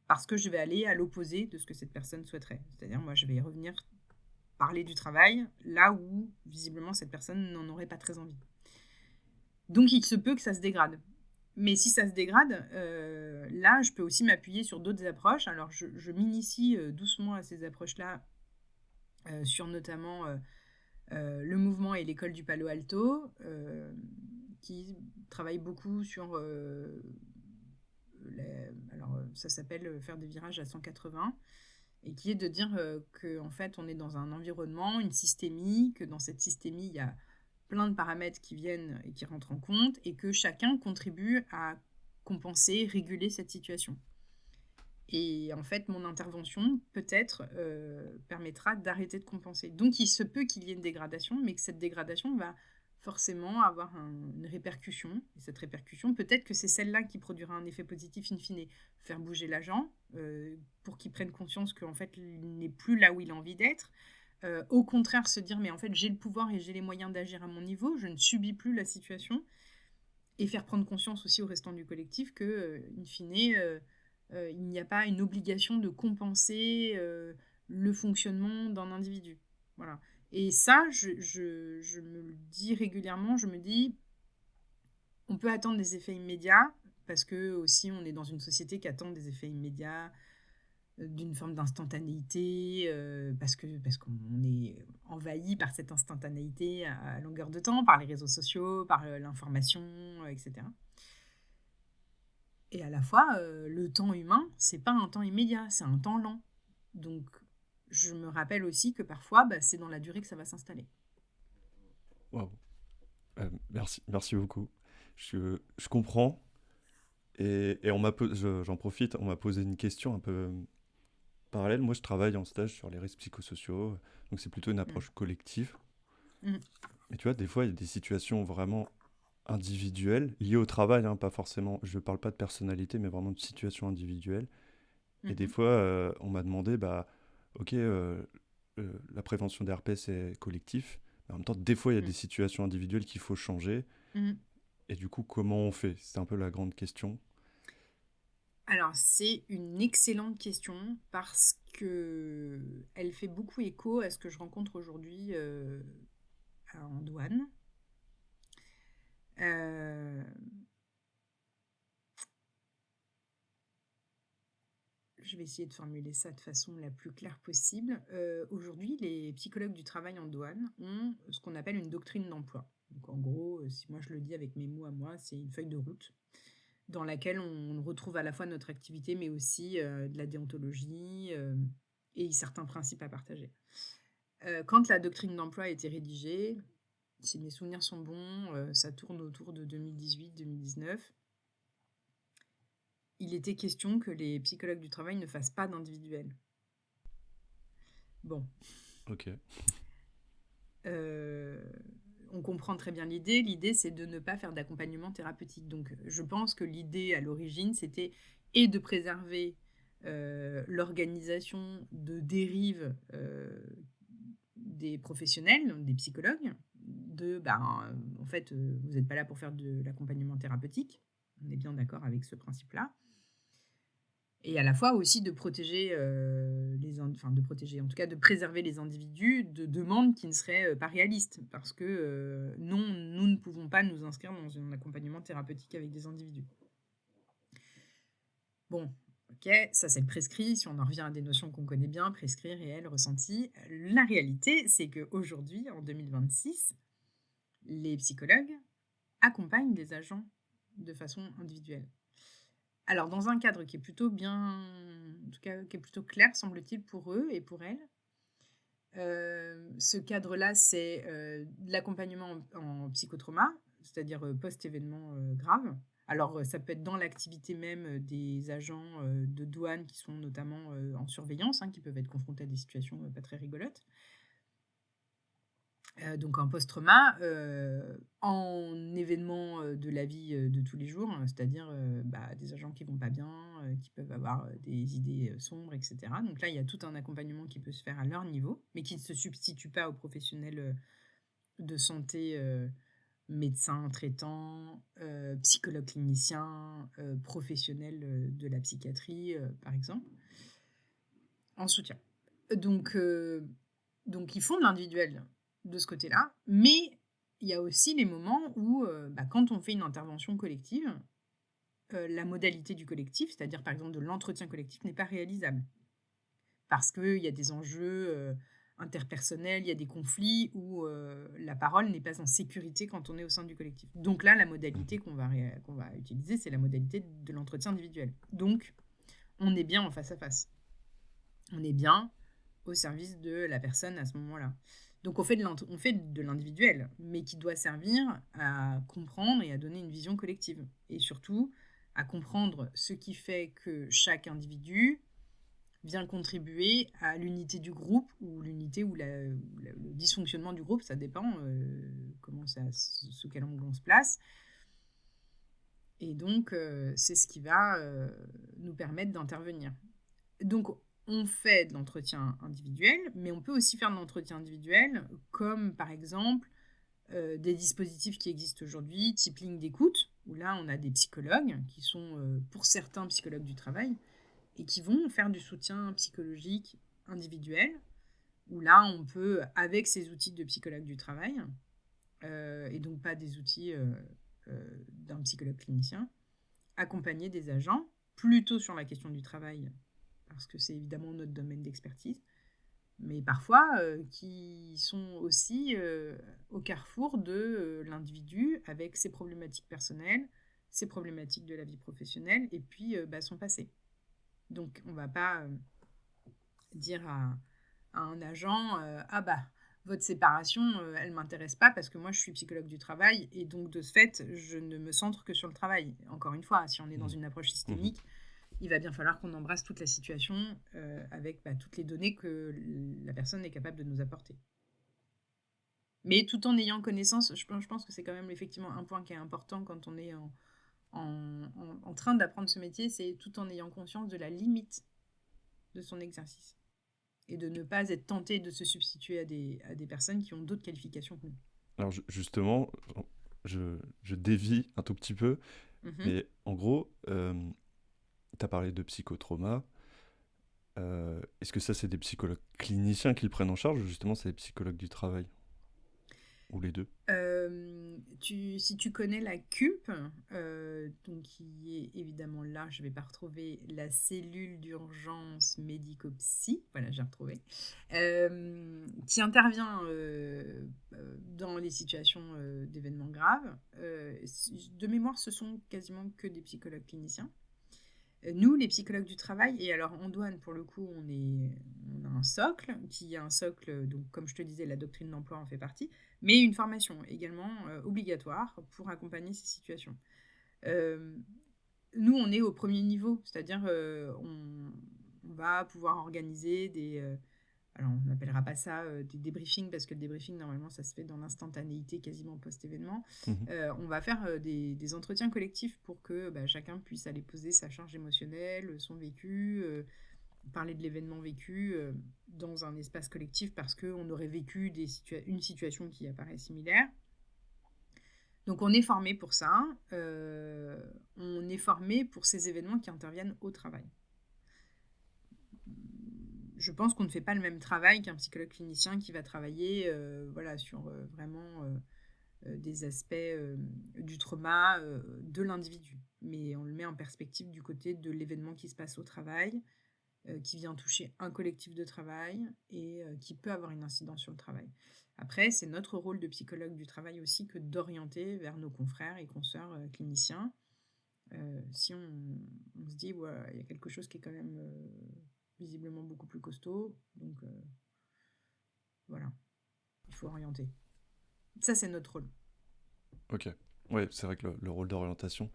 Parce que je vais aller à l'opposé de ce que cette personne souhaiterait. C'est-à-dire, moi, je vais revenir parler du travail là où, visiblement, cette personne n'en aurait pas très envie. Donc, il se peut que ça se dégrade. Mais si ça se dégrade, là, je peux aussi m'appuyer sur d'autres approches. Alors, je m'initie doucement à ces approches-là, sur notamment le mouvement et l'école du Palo Alto, qui travaille beaucoup sur... alors, ça s'appelle faire des virages à 180, et qui est de dire qu'en fait, on est dans un environnement, une systémie, que dans cette systémie, il y a plein de paramètres qui viennent et qui rentrent en compte, et que chacun contribue à compenser, réguler cette situation. Et en fait, mon intervention, peut-être, permettra d'arrêter de compenser. Donc, il se peut qu'il y ait une dégradation, mais que cette dégradation va forcément avoir une répercussion. Et cette répercussion, peut-être que c'est celle-là qui produira un effet positif in fine. Faire bouger l'agent pour qu'il prenne conscience qu'en fait, il n'est plus là où il a envie d'être. Au contraire, se dire, mais en fait, j'ai le pouvoir et j'ai les moyens d'agir à mon niveau, je ne subis plus la situation. Et faire prendre conscience aussi au restant du collectif que, in fine, il n'y a pas une obligation de compenser le fonctionnement d'un individu. Voilà. Et ça, je me le dis régulièrement, je me dis, on peut attendre des effets immédiats, parce que aussi on est dans une société qui attend des effets immédiats, d'une forme d'instantanéité, parce qu'on est envahi par cette instantanéité à longueur de temps, par les réseaux sociaux, par l'information, etc. Et à la fois, le temps humain, c'est pas un temps immédiat, c'est un temps lent. Donc, je me rappelle aussi que parfois, c'est dans la durée que ça va s'installer. Waouh. Merci beaucoup. Je comprends. Et j'en profite, on m'a posé une question un peu parallèle. Moi, je travaille en stage sur les risques psychosociaux, donc c'est plutôt une Mm. approche collective. Mm. Mais tu vois, des fois, il y a des situations vraiment individuelles, liées au travail, hein, pas forcément, je ne parle pas de personnalité, mais vraiment de situations individuelles. Et des Mhm. fois, on m'a demandé, bah, ok, la prévention des RP, c'est collectif, mais en même temps, des fois, il y a des Mm. situations individuelles qu'il faut changer. Mm. Et du coup, comment on fait? C'est un peu la grande question. Alors, c'est une excellente question parce que elle fait beaucoup écho à ce que je rencontre aujourd'hui en douane. Euh, je vais essayer de formuler ça de façon la plus claire possible. Aujourd'hui, les psychologues du travail en douane ont ce qu'on appelle une doctrine d'emploi. Donc, en gros, si moi je le dis avec mes mots à moi, c'est une feuille de route dans laquelle on retrouve à la fois notre activité, mais aussi de la déontologie et certains principes à partager. Quand la doctrine d'emploi a été rédigée, si mes souvenirs sont bons, ça tourne autour de 2018-2019. Il était question que les psychologues du travail ne fassent pas d'individuel. Bon, Ok. euh, on comprend très bien l'idée. L'idée, c'est de ne pas faire d'accompagnement thérapeutique. Donc, je pense que l'idée à l'origine, c'était et de préserver l'organisation de dérive des professionnels, des psychologues, en fait, vous n'êtes pas là pour faire de l'accompagnement thérapeutique. On est bien d'accord avec ce principe-là. Et à la fois aussi de protéger de protéger, en tout cas de préserver les individus de demandes qui ne seraient pas réalistes, parce que non, nous ne pouvons pas nous inscrire dans un accompagnement thérapeutique avec des individus. Bon, ok, ça c'est le prescrit. Si on en revient à des notions qu'on connaît bien, prescrit, réel, ressenti, la réalité, c'est qu'aujourd'hui, en 2026, les psychologues accompagnent des agents de façon individuelle. Alors, dans un cadre qui est plutôt bien, en tout cas, qui est plutôt clair, semble-t-il, pour eux et pour elles. Ce cadre-là, c'est de l'accompagnement en psychotrauma, c'est-à-dire post-événement grave. Alors, ça peut être dans l'activité même des agents de douane qui sont notamment en surveillance, qui peuvent être confrontés à des situations pas très rigolotes. Donc en post-trauma, en événement de la vie de tous les jours, c'est-à-dire des agents qui vont pas bien, qui peuvent avoir des idées sombres, etc. Donc là, il y a tout un accompagnement qui peut se faire à leur niveau, mais qui ne se substitue pas aux professionnels de santé, médecins traitants, psychologues cliniciens, professionnels de la psychiatrie, par exemple, en soutien. Donc, donc ils font de l'individuel de ce côté-là, mais il y a aussi les moments où, quand on fait une intervention collective, la modalité du collectif, c'est-à-dire par exemple de l'entretien collectif, n'est pas réalisable. Parce qu'il y a des enjeux interpersonnels, il y a des conflits où la parole n'est pas en sécurité quand on est au sein du collectif. Donc là, la modalité Mhm. qu'on va utiliser, c'est la modalité de l'entretien individuel. Donc, on est bien en face à face. On est bien au service de la personne à ce moment-là. Donc on fait de l'individuel, mais qui doit servir à comprendre et à donner une vision collective. Et surtout, à comprendre ce qui fait que chaque individu vient contribuer à l'unité du groupe, ou l'unité ou le dysfonctionnement du groupe, ça dépend sous quel angle on se place. Et donc, c'est ce qui va nous permettre d'intervenir. Donc, on fait de l'entretien individuel, mais on peut aussi faire de l'entretien individuel, comme par exemple des dispositifs qui existent aujourd'hui, type ligne d'écoute, où là, on a des psychologues qui sont, pour certains, psychologues du travail, et qui vont faire du soutien psychologique individuel, où là, on peut, avec ces outils de psychologue du travail, et donc pas des outils d'un psychologue clinicien, accompagner des agents, plutôt sur la question du travail, parce que c'est évidemment notre domaine d'expertise, mais parfois qui sont aussi au carrefour de l'individu avec ses problématiques personnelles, ses problématiques de la vie professionnelle et puis son passé. Donc on ne va pas dire à un agent ah bah votre séparation elle m'intéresse pas parce que moi je suis psychologue du travail et donc de ce fait je ne me centre que sur le travail. Encore une fois, si on est dans une approche systémique, il va bien falloir qu'on embrasse toute la situation avec toutes les données que la personne est capable de nous apporter. Mais tout en ayant connaissance, je pense que c'est quand même effectivement un point qui est important quand on est en train d'apprendre ce métier, c'est tout en ayant conscience de la limite de son exercice et de ne pas être tenté de se substituer à des personnes qui ont d'autres qualifications que nous. Alors justement, je dévie un tout petit peu, mais en gros, tu as parlé de psychotrauma. Est-ce que ça, c'est des psychologues cliniciens qui le prennent en charge ou justement c'est des psychologues du travail? Ou les deux? Si tu connais la CUP, donc qui est évidemment là, je ne vais pas retrouver la cellule d'urgence médico-psy, voilà, j'ai retrouvé, qui intervient dans les situations d'événements graves. De mémoire, ce sont quasiment que des psychologues cliniciens. Nous, les psychologues du travail, et alors en douane, pour le coup, on a un socle, qui est un socle, donc comme je te disais, la doctrine d'emploi en fait partie, mais une formation également obligatoire pour accompagner ces situations. Nous, on est au premier niveau, c'est-à-dire on va pouvoir organiser alors on n'appellera pas ça des débriefings, parce que le débriefing, normalement, ça se fait dans l'instantanéité, quasiment post-événement. On va faire des entretiens collectifs pour que chacun puisse aller poser sa charge émotionnelle, son vécu, parler de l'événement vécu dans un espace collectif parce qu'on aurait vécu une situation qui apparaît similaire. Donc on est formé pour ça. On est formé pour ces événements qui interviennent au travail. Je pense qu'on ne fait pas le même travail qu'un psychologue clinicien qui va travailler sur vraiment des aspects du trauma de l'individu. Mais on le met en perspective du côté de l'événement qui se passe au travail, qui vient toucher un collectif de travail et qui peut avoir une incidence sur le travail. Après, c'est notre rôle de psychologue du travail aussi que d'orienter vers nos confrères et consoeurs cliniciens. Si on se dit, il y a quelque chose qui est quand même visiblement beaucoup plus costaud, donc voilà, il faut orienter. Ça, c'est notre rôle. Ok. Ouais, c'est vrai que le rôle d'orientation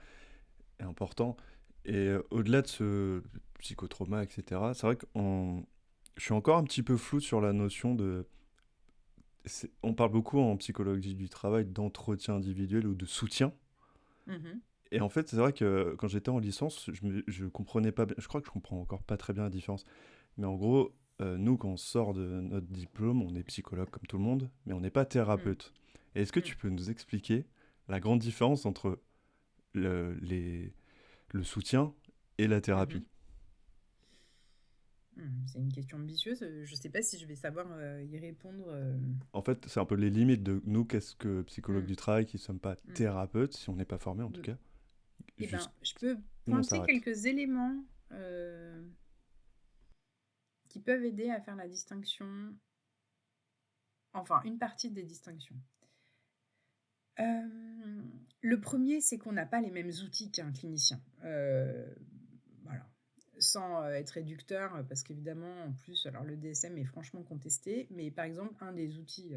est important. Et au-delà de ce psychotrauma, etc., c'est vrai que je suis encore un petit peu flou sur la notion de... On parle beaucoup en psychologie du travail d'entretien individuel ou de soutien. Et en fait, c'est vrai que quand j'étais en licence, je comprenais pas bien, je crois que je comprends encore pas très bien la différence. Mais en gros, nous, quand on sort de notre diplôme, on est psychologue comme tout le monde, mais on n'est pas thérapeute. Et est-ce que tu peux nous expliquer la grande différence entre le soutien et la thérapie? C'est une question ambitieuse. Je ne sais pas si je vais savoir y répondre. En fait, c'est un peu les limites de nous, qu'est-ce que psychologue du travail, qui ne sommes pas thérapeutes, si on n'est pas formé en tout cas. Je peux pointer quelques éléments qui peuvent aider à faire la distinction, enfin une partie des distinctions. Le premier, c'est qu'on n'a pas les mêmes outils qu'un clinicien. Voilà. Sans être réducteur, parce qu'évidemment, en plus, alors le DSM est franchement contesté, mais par exemple, un des outils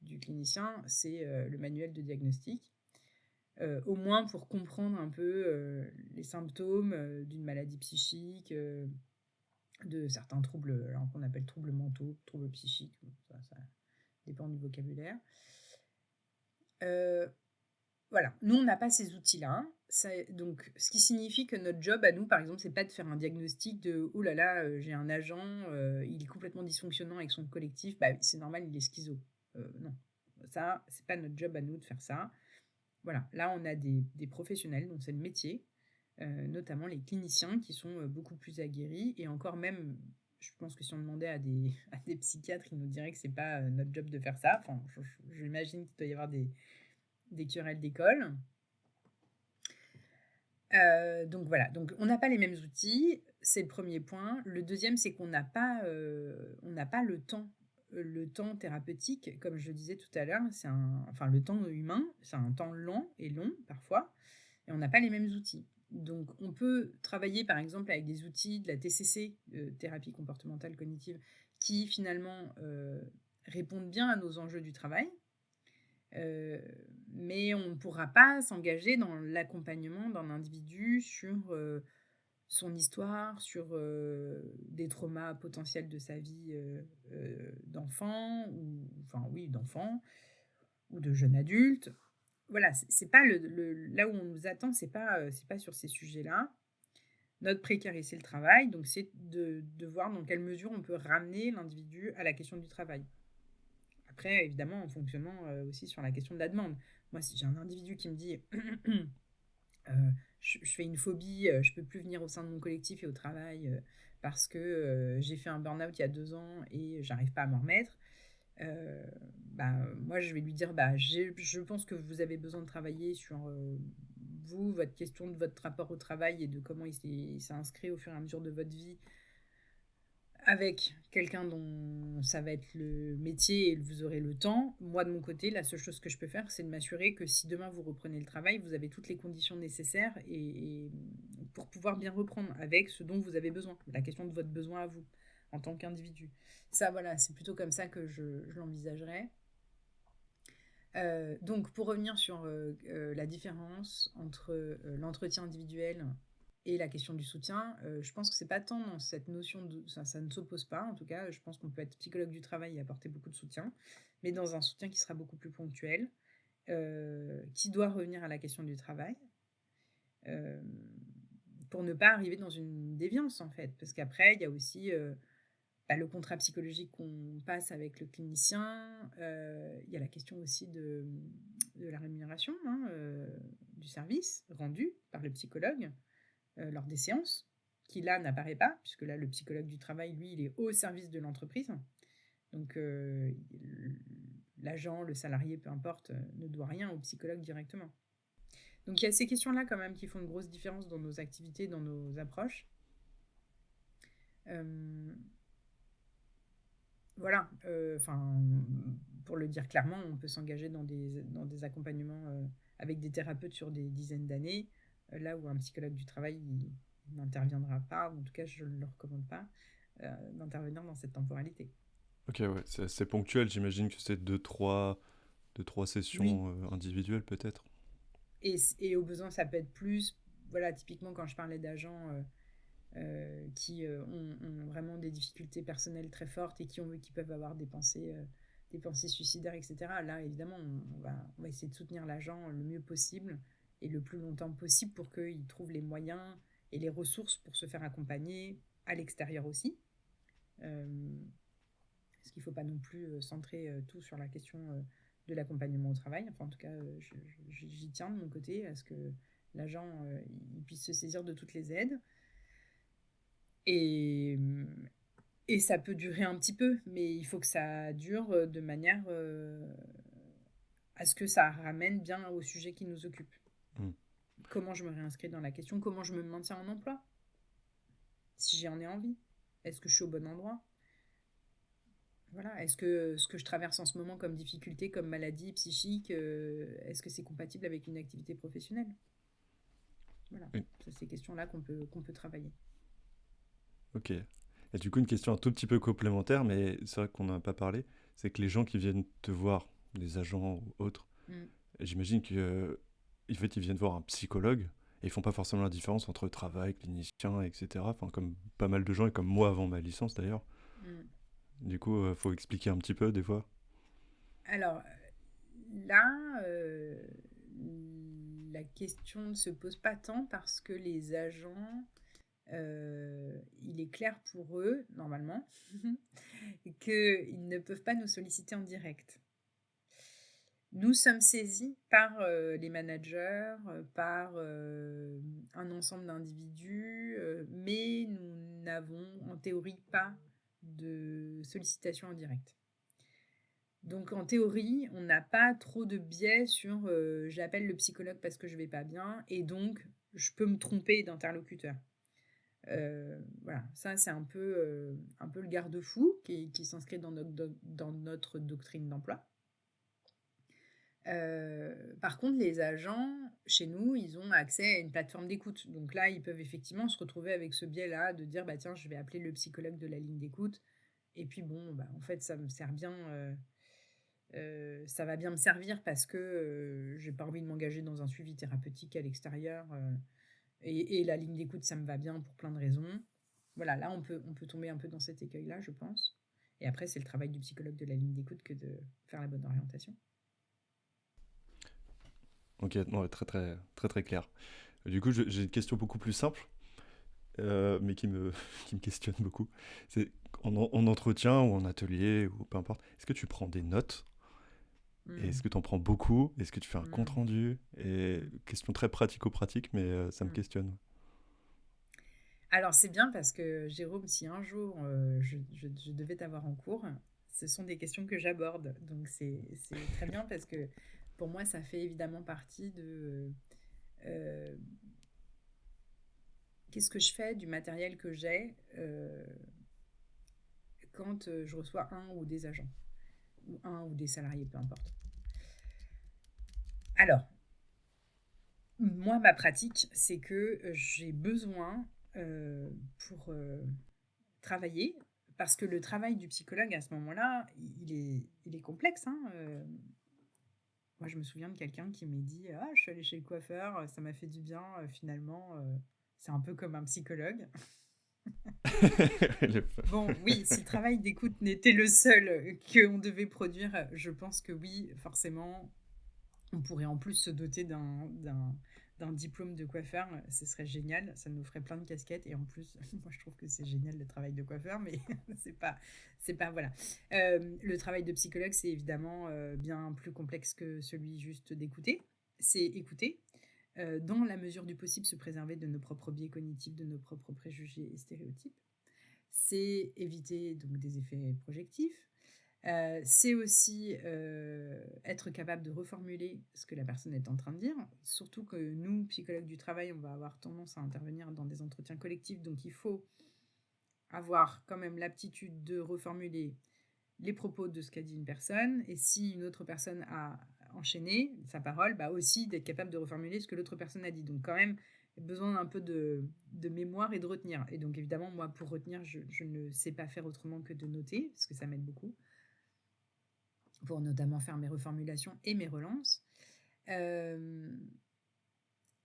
du clinicien, c'est le manuel de diagnostic. Au moins pour comprendre un peu les symptômes d'une maladie psychique, de certains troubles qu'on appelle troubles mentaux, troubles psychiques, ça dépend du vocabulaire. Voilà, nous on n'a pas ces outils-là. Donc, ce qui signifie que notre job à nous, par exemple, c'est pas de faire un diagnostic de « oh là là, j'ai un agent, il est complètement dysfonctionnant avec son collectif, c'est normal, il est schizo ». Non, ça, c'est pas notre job à nous de faire ça. Voilà, là on a des professionnels dont c'est le métier, notamment les cliniciens qui sont beaucoup plus aguerris, et encore même, je pense que si on demandait à des psychiatres, ils nous diraient que c'est pas notre job de faire ça. Enfin, j'imagine qu'il doit y avoir des querelles d'école. Donc voilà, donc on n'a pas les mêmes outils. c'est le premier point. Le deuxième, c'est qu'on n'a pas, on n'a pas le temps. Le temps thérapeutique, comme je le disais tout à l'heure, enfin, le temps humain, c'est un temps lent et long parfois, et on n'a pas les mêmes outils. Donc, on peut travailler par exemple avec des outils de la TCC, thérapie comportementale cognitive, qui finalement répondent bien à nos enjeux du travail, euh, mais on ne pourra pas s'engager dans l'accompagnement d'un individu sur son histoire, sur des traumas potentiels de sa vie d'enfant, ou enfin oui, d'enfant, ou de jeune adulte. Voilà, c'est pas là où on nous attend, c'est pas sur ces sujets-là. Notre précarité, c'est le travail, donc c'est de voir dans quelle mesure on peut ramener l'individu à la question du travail. Après, évidemment, en fonctionnant aussi sur la question de la demande. Moi, si j'ai un individu qui me dit je fais une phobie, je peux plus venir au sein de mon collectif et au travail parce que j'ai fait un burn-out il y a 2 ans et j'arrive pas à m'en remettre. Moi, je vais lui dire, je pense que vous avez besoin de travailler sur vous, votre question de votre rapport au travail et de comment il s'est inscrit au fur et à mesure de votre vie avec quelqu'un dont ça va être le métier et vous aurez le temps. Moi, de mon côté, la seule chose que je peux faire, c'est de m'assurer que si demain vous reprenez le travail, vous avez toutes les conditions nécessaires et pour pouvoir bien reprendre avec ce dont vous avez besoin, la question de votre besoin à vous en tant qu'individu. Ça, voilà, c'est plutôt comme ça que je l'envisagerais. Donc, pour revenir sur la différence entre l'entretien individuel et la question du soutien, je pense que c'est pas tant dans cette notion de ça ne s'oppose pas. En tout cas, je pense qu'on peut être psychologue du travail et apporter beaucoup de soutien, mais dans un soutien qui sera beaucoup plus ponctuel, qui doit revenir à la question du travail, euh, pour ne pas arriver dans une déviance en fait, parce qu'après il y a aussi le contrat psychologique qu'on passe avec le clinicien. Il y a la question aussi de la rémunération du service rendu par le psychologue lors des séances, qui là n'apparaît pas, puisque là le psychologue du travail, lui, il est au service de l'entreprise. Donc l'agent, le salarié, peu importe, ne doit rien au psychologue directement. Donc il y a ces questions-là quand même qui font une grosse différence dans nos activités, dans nos approches. Voilà, pour le dire clairement, on peut s'engager dans des accompagnements avec des thérapeutes sur des dizaines d'années, là où un psychologue du travail il n'interviendra pas, ou en tout cas je ne le recommande pas, d'intervenir dans cette temporalité. Ok, ouais, c'est assez ponctuel, j'imagine que c'est deux, trois Oui, sessions individuelles peut-être. et au besoin ça peut être plus, voilà, typiquement quand je parlais d'agents qui ont vraiment des difficultés personnelles très fortes et qui peuvent avoir des pensées suicidaires, etc. Là, évidemment, on va essayer de soutenir l'agent le mieux possible et le plus longtemps possible pour qu'il trouve les moyens et les ressources pour se faire accompagner à l'extérieur aussi. Parce qu'il ne faut pas non plus centrer tout sur la question de l'accompagnement au travail. Enfin, en tout cas, j'y tiens de mon côté à ce que l'agent il puisse se saisir de toutes les aides. Et, et ça peut durer un petit peu, mais il faut que ça dure de manière à ce que ça ramène bien au sujet qui nous occupe. Mm. Comment je me réinscris dans la question, comment je me maintiens en emploi, si j'en ai envie. Est-ce que je suis au bon endroit? Voilà. Est-ce que ce que je traverse en ce moment comme difficulté, comme maladie psychique, est-ce que c'est compatible avec une activité professionnelle? Voilà, Oui. c'est ces questions-là qu'on peut travailler. Ok. Et du coup, une question un tout petit peu complémentaire, mais c'est vrai qu'on n'en a pas parlé, c'est que les gens qui viennent te voir, les agents ou autres, Mm. j'imagine que en fait, ils viennent voir un psychologue et ils font pas forcément la différence entre travail, clinicien, etc. Enfin, comme pas mal de gens et comme moi avant ma licence d'ailleurs. Mm. Du coup, faut expliquer un petit peu des fois. Alors, là, la question ne se pose pas tant parce que les agents, il est clair pour eux, normalement, qu'ils ne peuvent pas nous solliciter en direct. Nous sommes saisis par les managers, par un ensemble d'individus, mais nous n'avons en théorie pas de sollicitation en direct. Donc en théorie, on n'a pas trop de biais sur j'appelle le psychologue parce que je vais pas bien et donc je peux me tromper d'interlocuteur. voilà, ça c'est un peu le garde-fou qui s'inscrit dans notre doctrine d'emploi. Par contre, les agents, chez nous, ils ont accès à une plateforme d'écoute. Donc là, ils peuvent effectivement se retrouver avec ce biais-là de dire, bah tiens, je vais appeler le psychologue de la ligne d'écoute. Et puis bon, bah, en fait, ça me sert bien, ça va bien me servir parce que j'ai pas envie de m'engager dans un suivi thérapeutique à l'extérieur. Et la ligne d'écoute, ça me va bien pour plein de raisons. Voilà, là, on peut tomber un peu dans cet écueil-là, je pense. Et après, c'est le travail du psychologue de la ligne d'écoute que de faire la bonne orientation. Ok, non, très très très très clair. Du coup, j'ai une question beaucoup plus simple, mais qui me questionne beaucoup. C'est en entretien ou en atelier ou peu importe, est-ce que tu prends des notes? Et est-ce Hmm, que tu en prends beaucoup? Est-ce que tu fais un compte hmm, rendu? Et hmm, question très pratico-pratique, mais ça me hmm. questionne. Alors, c'est bien parce que, Jérôme, si un jour je devais t'avoir en cours, ce sont des questions que j'aborde. Donc, c'est très bien parce que pour moi, ça fait évidemment partie de euh, qu'est-ce que je fais du matériel que j'ai quand je reçois un ou des agents, ou un ou des salariés, peu importe. Alors, moi, ma pratique, c'est que j'ai besoin pour travailler, parce que le travail du psychologue à ce moment-là, il est complexe. Hein. Moi, je me souviens de quelqu'un qui m'a dit: Ah, je suis allée chez le coiffeur, ça m'a fait du bien, finalement, c'est un peu comme un psychologue. Les- Bon, oui, si le travail d'écoute n'était le seul qu'on devait produire, je pense que oui, forcément, on pourrait en plus se doter d'un diplôme de coiffeur, ce serait génial, ça nous ferait plein de casquettes. Et en plus, moi je trouve que c'est génial le travail de coiffeur, mais c'est pas, voilà. Le travail de psychologue, c'est évidemment bien plus complexe que celui juste d'écouter. C'est écouter, dans la mesure du possible, se préserver de nos propres biais cognitifs, de nos propres préjugés et stéréotypes. C'est éviter donc des effets projectifs. C'est aussi être capable de reformuler ce que la personne est en train de dire. Surtout que nous, psychologues du travail, on va avoir tendance à intervenir dans des entretiens collectifs. Donc il faut avoir quand même l'aptitude de reformuler les propos de ce qu'a dit une personne. Et si une autre personne a enchaîné sa parole, bah aussi d'être capable de reformuler ce que l'autre personne a dit. Donc quand même, besoin d'un peu de mémoire et de retenir. Et donc évidemment, moi, pour retenir, je ne sais pas faire autrement que de noter, parce que ça m'aide beaucoup pour notamment faire mes reformulations et mes relances. Euh,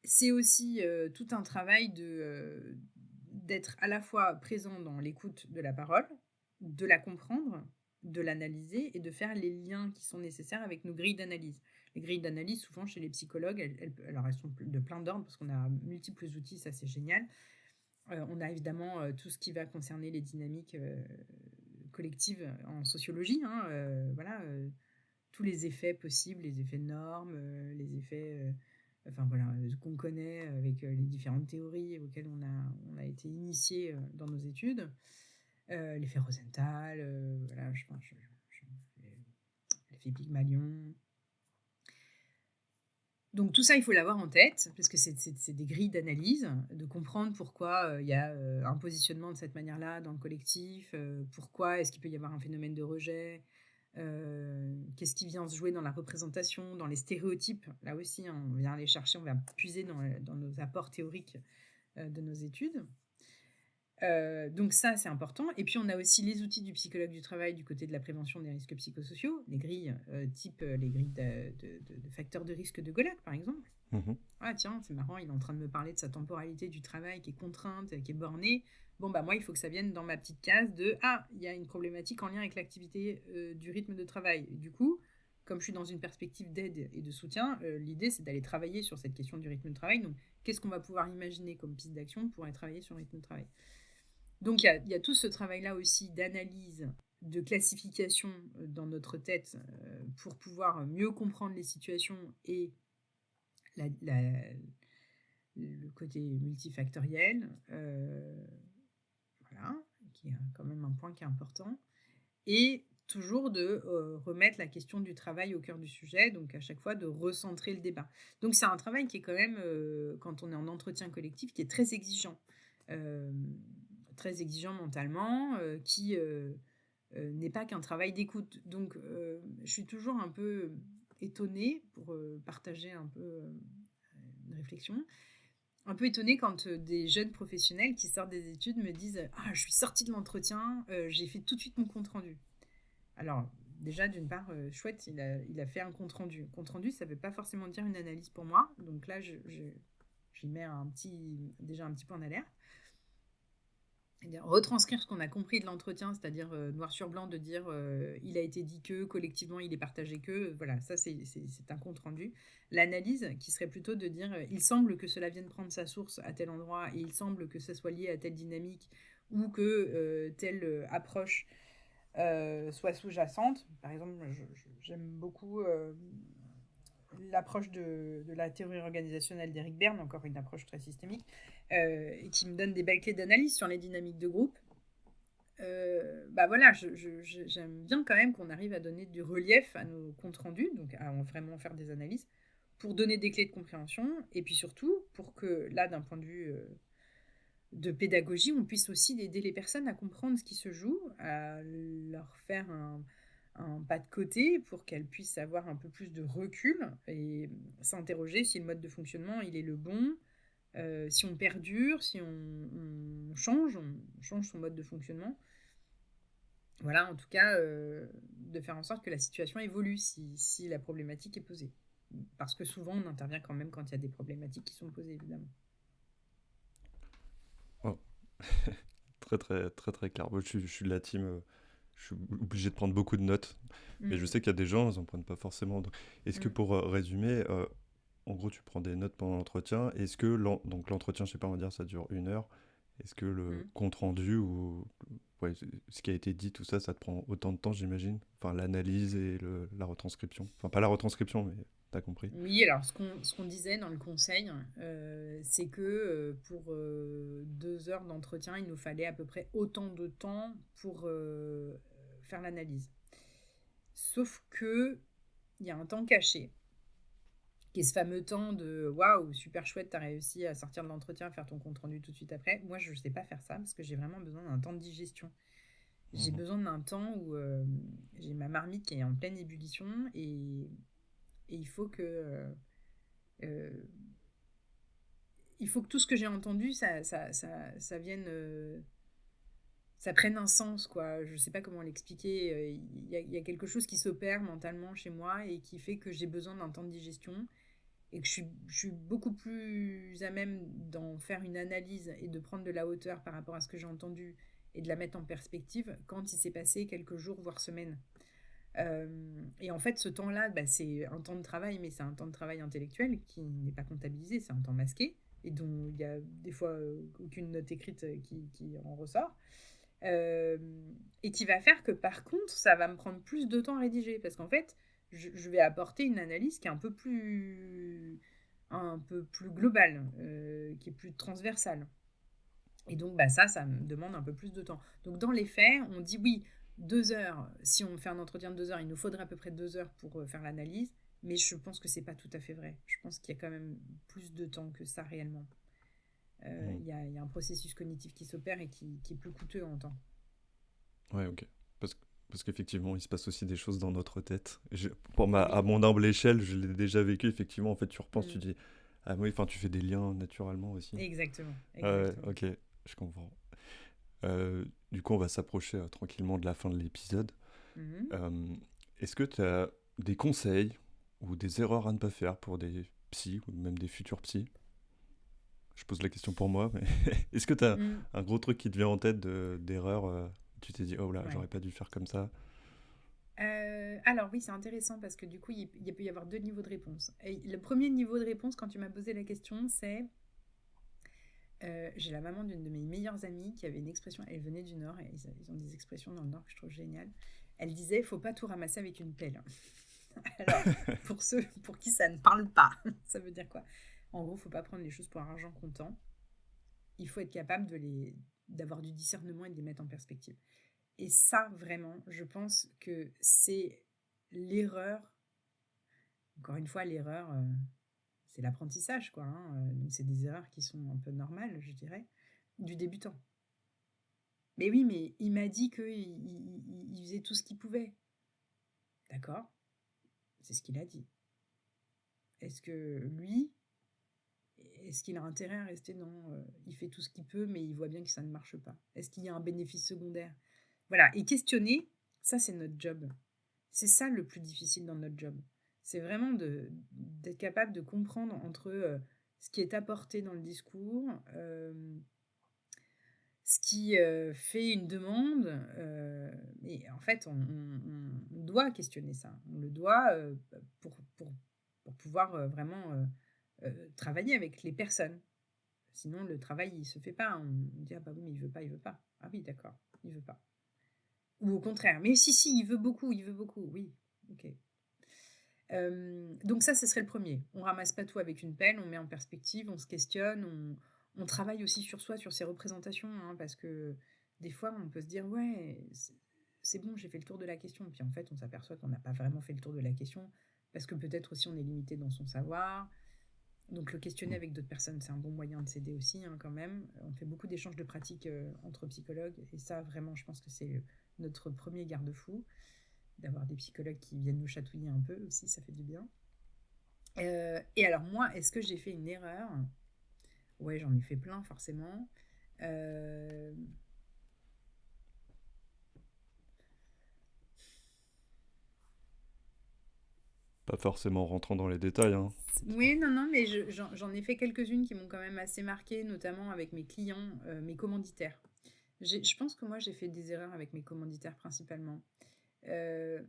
c'est aussi tout un travail d'être à la fois présent dans l'écoute de la parole, de la comprendre, de l'analyser et de faire les liens qui sont nécessaires avec nos grilles d'analyse. Les grilles d'analyse, souvent chez les psychologues, alors elles sont de plein d'ordres parce qu'on a multiples outils, ça c'est génial. On a évidemment tout ce qui va concerner les dynamiques collectives en sociologie, hein, voilà, tous les effets possibles, les effets de normes, les effets enfin voilà, qu'on connaît avec les différentes théories auxquelles on a été initié dans nos études. L'effet Rosenthal, voilà, l'effet Pygmalion. Donc tout ça, il faut l'avoir en tête, parce que c'est des grilles d'analyse, de comprendre pourquoi il y a un positionnement de cette manière-là dans le collectif, pourquoi est-ce qu'il peut y avoir un phénomène de rejet, qu'est-ce qui vient se jouer dans la représentation, dans les stéréotypes. Là aussi, hein, on vient aller chercher, on va puiser dans nos apports théoriques de nos études. Donc ça, c'est important. Et puis, on a aussi les outils du psychologue du travail du côté de la prévention des risques psychosociaux, les grilles type les grilles de facteurs de risque de Golac, par exemple. Mhm. Ah tiens, c'est marrant, il est en train de me parler de sa temporalité du travail qui est contrainte, qui est bornée. Bon, bah moi, il faut que ça vienne dans ma petite case de ah, il y a une problématique en lien avec l'activité du rythme de travail. Et du coup, comme je suis dans une perspective d'aide et de soutien, l'idée, c'est d'aller travailler sur cette question du rythme de travail. Donc, qu'est-ce qu'on va pouvoir imaginer comme piste d'action pour aller travailler sur le rythme de travail? Donc, il y a tout ce travail-là aussi d'analyse, de classification dans notre tête pour pouvoir mieux comprendre les situations et la, la, le côté multifactoriel, voilà, qui est quand même un point qui est important, et toujours de remettre la question du travail au cœur du sujet, donc à chaque fois de recentrer le débat. Donc c'est un travail qui est quand même, quand on est en entretien collectif, qui est très exigeant. Euh, très exigeant mentalement, qui n'est pas qu'un travail d'écoute. Donc, je suis toujours un peu étonnée, pour partager un peu une réflexion, un peu étonnée quand des jeunes professionnels qui sortent des études me disent: «Ah, je suis sortie de l'entretien, j'ai fait tout de suite mon compte rendu». Alors, déjà, d'une part, chouette, il a fait un compte rendu. Compte rendu, ça ne veut pas forcément dire une analyse pour moi. Donc là, j'y mets déjà un petit point d'alerte. C'est-à-dire retranscrire ce qu'on a compris de l'entretien, c'est-à-dire noir sur blanc, de dire il a été dit que, collectivement, il est partagé que, voilà, ça c'est un compte rendu. L'analyse, qui serait plutôt de dire il semble que cela vienne prendre sa source à tel endroit et il semble que ça soit lié à telle dynamique ou que telle approche soit sous-jacente. Par exemple, j'aime beaucoup l'approche de la théorie organisationnelle d'Eric Berne, encore une approche très systémique, et qui me donne des belles clés d'analyse sur les dynamiques de groupe. Bah voilà, j'aime bien quand même qu'on arrive à donner du relief à nos comptes rendus, donc à vraiment faire des analyses, pour donner des clés de compréhension, et puis surtout pour que là, d'un point de vue de pédagogie, on puisse aussi aider les personnes à comprendre ce qui se joue, à leur faire un pas de côté pour qu'elles puissent avoir un peu plus de recul et s'interroger si le mode de fonctionnement il est le bon, si on perdure, si on change son mode de fonctionnement. Voilà, en tout cas, de faire en sorte que la situation évolue si la problématique est posée. Parce que souvent, on intervient quand même quand il y a des problématiques qui sont posées, évidemment. Oh, très très très très clair. Moi, je suis de la team, je suis obligé de prendre beaucoup de notes, mais je Mm, sais qu'il y a des gens, ils en prennent pas forcément. Est-ce que mm, pour résumer, en gros, tu prends des notes pendant l'entretien. Est-ce que donc l'entretien, je sais pas, on va dire, ça dure 1 heure. Est-ce que le mm. compte rendu ou ouais, ce qui a été dit, tout ça, ça te prend autant de temps, j'imagine? Enfin, l'analyse et la retranscription. Enfin, pas la retranscription, mais t'as compris. Oui, alors ce qu'on disait dans le conseil, c'est que pour 2 heures d'entretien, il nous fallait à peu près autant de temps pour faire l'analyse. Sauf que il y a un temps caché, qui est ce fameux temps de waouh, super chouette, t'as réussi à sortir de l'entretien, à faire ton compte rendu tout de suite après. Moi, je ne sais pas faire ça parce que j'ai vraiment besoin d'un temps de digestion. J'ai Mhm. besoin d'un temps où j'ai ma marmite qui est en pleine ébullition et euh, il faut que tout ce que j'ai entendu, ça vienne, ça prenne un sens, quoi. Je sais pas comment l'expliquer. Il y a quelque chose qui s'opère mentalement chez moi et qui fait que j'ai besoin d'un temps de digestion et que je suis beaucoup plus à même d'en faire une analyse et de prendre de la hauteur par rapport à ce que j'ai entendu et de la mettre en perspective quand il s'est passé quelques jours, voire semaines. Et en fait, ce temps-là, bah, c'est un temps de travail, mais c'est un temps de travail intellectuel qui n'est pas comptabilisé, c'est un temps masqué, et dont il y a des fois aucune note écrite qui en ressort. Euh, et qui va faire que par contre, ça va me prendre plus de temps à rédiger, parce qu'en fait, je vais apporter une analyse qui est un peu plus globale, qui est plus transversale. Et donc, bah, ça me demande un peu plus de temps. Donc, dans les faits, on dit oui, 2 heures. Si on fait un entretien de 2 heures, il nous faudrait à peu près 2 heures pour faire l'analyse. Mais je pense que c'est pas tout à fait vrai. Je pense qu'il y a quand même plus de temps que ça réellement. Mhm. Il y a un processus cognitif qui s'opère et qui est plus coûteux en temps. Ouais, ok. Parce, parce qu'effectivement, il se passe aussi des choses dans notre tête. À Oui. mon humble échelle, je l'ai déjà vécu. Effectivement, en fait, tu repenses, tu Mm. dis, ah oui, enfin, tu fais des liens naturellement aussi. Exactement. Ouais, Exactement. ok, je comprends. Du coup, on va s'approcher tranquillement de la fin de l'épisode. Mhm. Euh, Est-ce que tu as des conseils ou des erreurs à ne pas faire pour des psys ou même des futurs psys? Je pose la question pour moi, mais est-ce que tu as Mm. un gros truc qui te vient en tête d'erreur tu t'es dit, oh là, Ouais. j'aurais pas dû faire comme ça. Alors oui, c'est intéressant parce que du coup, il peut y avoir deux niveaux de réponse. Et le premier niveau de réponse, quand tu m'as posé la question, c'est j'ai la maman d'une de mes meilleures amies qui avait une expression, elle venait du Nord, et ils ont des expressions dans le Nord que je trouve géniales. Elle disait, faut pas tout ramasser avec une pelle. Alors, pour ceux pour qui ça ne parle pas, ça veut dire quoi? En gros, faut pas prendre les choses pour argent comptant. Il faut être capable d'avoir du discernement et de les mettre en perspective. Et ça, vraiment, je pense que c'est l'erreur. Encore une fois, l'erreur, c'est l'apprentissage, quoi. Donc, c'est des erreurs qui sont un peu normales, je dirais, du débutant. Mais oui, mais il m'a dit qu'il il faisait tout ce qu'il pouvait. D'accord, c'est ce qu'il a dit. Est-ce que lui, est-ce qu'il a intérêt à rester dans il fait tout ce qu'il peut, mais il voit bien que ça ne marche pas? Est-ce qu'il y a un bénéfice secondaire? Voilà, et questionner, ça c'est notre job. C'est ça le plus difficile dans notre job. C'est vraiment d'être capable de comprendre entre ce qui est apporté dans le discours, ce qui fait une demande. Et en fait, on doit questionner ça. On le doit pour pouvoir vraiment travailler avec les personnes. Sinon, le travail, il se fait pas. On dit, ah bah oui, mais il veut pas. Ah oui, d'accord, il veut pas. Ou au contraire, mais si, si, il veut beaucoup, oui, ok. Donc ça, ce serait le premier. On ramasse pas tout avec une pelle, on met en perspective, on se questionne, on travaille aussi sur soi, sur ses représentations, hein, parce que des fois, on peut se dire, ouais, c'est bon, j'ai fait le tour de la question. Puis en fait, on s'aperçoit qu'on n'a pas vraiment fait le tour de la question, parce que peut-être aussi on est limité dans son savoir. Donc le questionner avec d'autres personnes, c'est un bon moyen de s'aider aussi, hein, quand même. On fait beaucoup d'échanges de pratiques entre psychologues, et ça, vraiment, je pense que c'est notre premier garde-fou, d'avoir des psychologues qui viennent nous chatouiller un peu aussi, ça fait du bien. Et alors moi, est-ce que j'ai fait une erreur? Ouais, j'en ai fait plein, forcément. Euh, Pas forcément rentrant dans les détails, hein. Oui, non, non, mais j'en ai fait quelques-unes qui m'ont quand même assez marqué, notamment avec mes clients, mes commanditaires. Je pense que moi, j'ai fait des erreurs avec mes commanditaires principalement. Euh,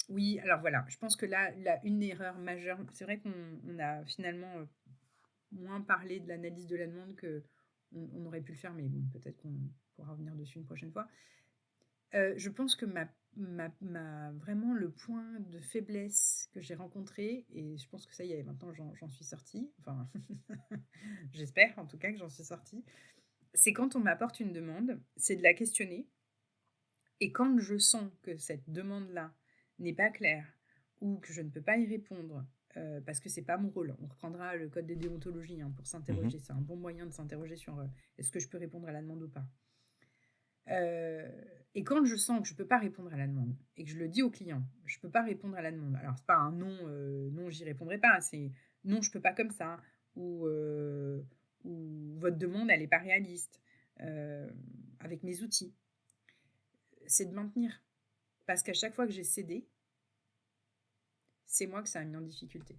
oui, alors voilà, je pense que là, une erreur majeure, c'est vrai qu'on a finalement moins parlé de l'analyse de la demande que on aurait pu le faire, mais bon, peut-être qu'on pourra revenir dessus une prochaine fois. Je pense que vraiment le point de faiblesse que j'ai rencontré, et je pense que ça y est, maintenant j'en suis sortie, enfin, j'espère en tout cas que j'en suis sortie, c'est quand on m'apporte une demande, c'est de la questionner, et quand je sens que cette demande-là n'est pas claire, ou que je ne peux pas y répondre, parce que c'est pas mon rôle, on reprendra le code de déontologie, hein, pour Mhm. s'interroger, c'est un bon moyen de s'interroger sur est-ce que je peux répondre à la demande ou pas. Euh, et quand je sens que je peux pas répondre à la demande et que je le dis au client, je peux pas répondre à la demande. Alors c'est pas un non, non j'y répondrai pas, c'est non je peux pas comme ça, ou votre demande elle est pas réaliste euh, avec mes outils. C'est de maintenir, parce qu'à chaque fois que j'ai cédé, c'est moi que ça a mis en difficulté.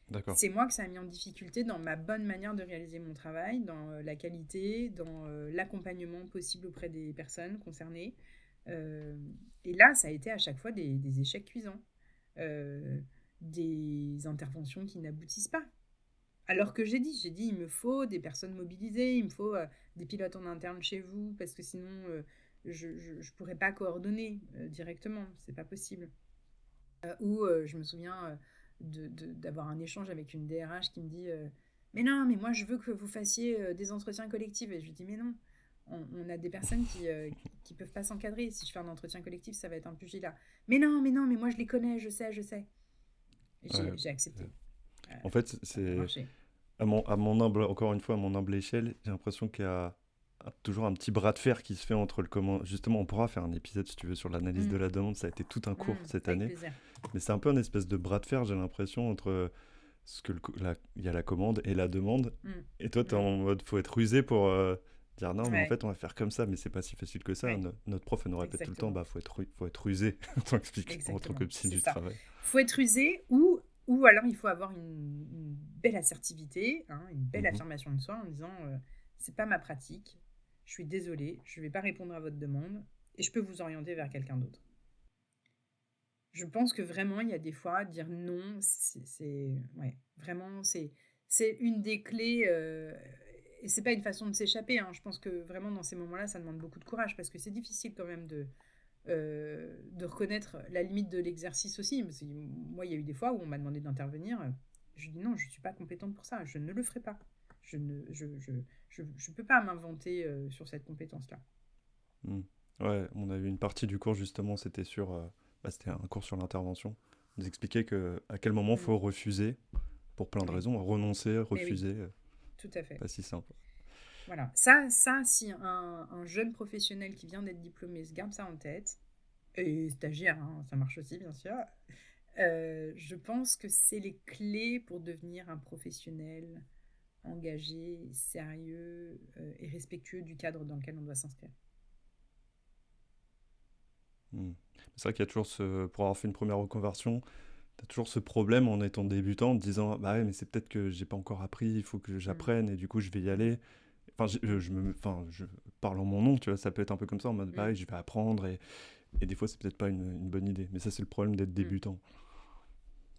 D'accord. C'est moi que ça a mis en difficulté dans ma bonne manière de réaliser mon travail, dans la qualité, dans l'accompagnement possible auprès des personnes concernées. Euh, et là, ça a été à chaque fois des échecs cuisants, euh, des interventions qui n'aboutissent pas. Alors que j'ai dit, il me faut des personnes mobilisées, il me faut des pilotes en interne chez vous, parce que sinon, je ne pourrais pas coordonner directement, c'est pas possible. Ou je me souviens d'avoir un échange avec une DRH qui me dit mais non, mais moi je veux que vous fassiez des entretiens collectifs. Et je lui dis mais non, on a des personnes qui peuvent pas s'encadrer. Si je fais un entretien collectif, ça va être un pugilat. Mais non, mais moi je les connais, je sais, je sais. Ouais. J'ai accepté. En fait, Ça n'a pas c'est marché. à mon humble, encore une fois, à mon humble échelle, j'ai l'impression qu'il y a toujours un petit bras de fer qui se fait entre le comment. Justement, on pourra faire un épisode si tu veux sur l'analyse de Mm, la demande. Ça a été tout un cours cette avec année, plaisir. mais c'est un peu un espèce de bras de fer, j'ai l'impression, entre ce que il y a la commande et la demande. Mm, Et toi, t'es mm. en mode, faut être rusé pour dire non, mais en Ouais, fait, on va faire comme ça, mais c'est pas si facile que ça. ouais, Notre prof, elle nous répète tout le temps, exactement. bah, faut être rusé en tant que Exactement, psy c'est du ça. travail. Faut être rusé ou alors il faut avoir une belle assertivité, hein, une belle Mhm. affirmation de soi en disant c'est pas ma pratique, je suis désolée, je vais pas répondre à votre demande et je peux vous orienter vers quelqu'un d'autre. Je pense que vraiment il y a des fois dire non, ouais, vraiment c'est une des clés et c'est pas une façon de s'échapper, hein. Je pense que vraiment dans ces moments-là ça demande beaucoup de courage parce que c'est difficile quand même de reconnaître la limite de l'exercice aussi. Parce que moi, il y a eu des fois où on m'a demandé d'intervenir. Je dis non, je ne suis pas compétente pour ça. Je ne le ferai pas. Je peux pas m'inventer sur cette compétence-là. Mm. Ouais, on a eu une partie du cours justement, c'était un cours sur l'intervention. On nous expliquait à quel moment Mm. faut refuser pour plein de Oui, raisons, renoncer, mais oui, refuser, tout à fait. pas si simple. Voilà. Ça, si un jeune professionnel qui vient d'être diplômé se garde ça en tête, et stagiaire, hein, ça marche aussi, bien sûr, je pense que c'est les clés pour devenir un professionnel engagé, sérieux et respectueux du cadre dans lequel on doit s'inscrire. Hmm. C'est vrai qu'il y a toujours pour avoir fait une première reconversion, t'as toujours ce problème en étant débutant, en te disant, bah ouais, mais c'est peut-être que j'ai pas encore appris, il faut que Mm, j'apprenne, et du coup, je vais y mm, aller. Enfin, mm, je parle en mon nom, tu vois, ça peut être un peu comme ça, en mode, bah mm, ouais, je vais apprendre, et des fois, c'est peut-être pas une bonne idée. Mais ça, c'est le problème d'être mm. débutant.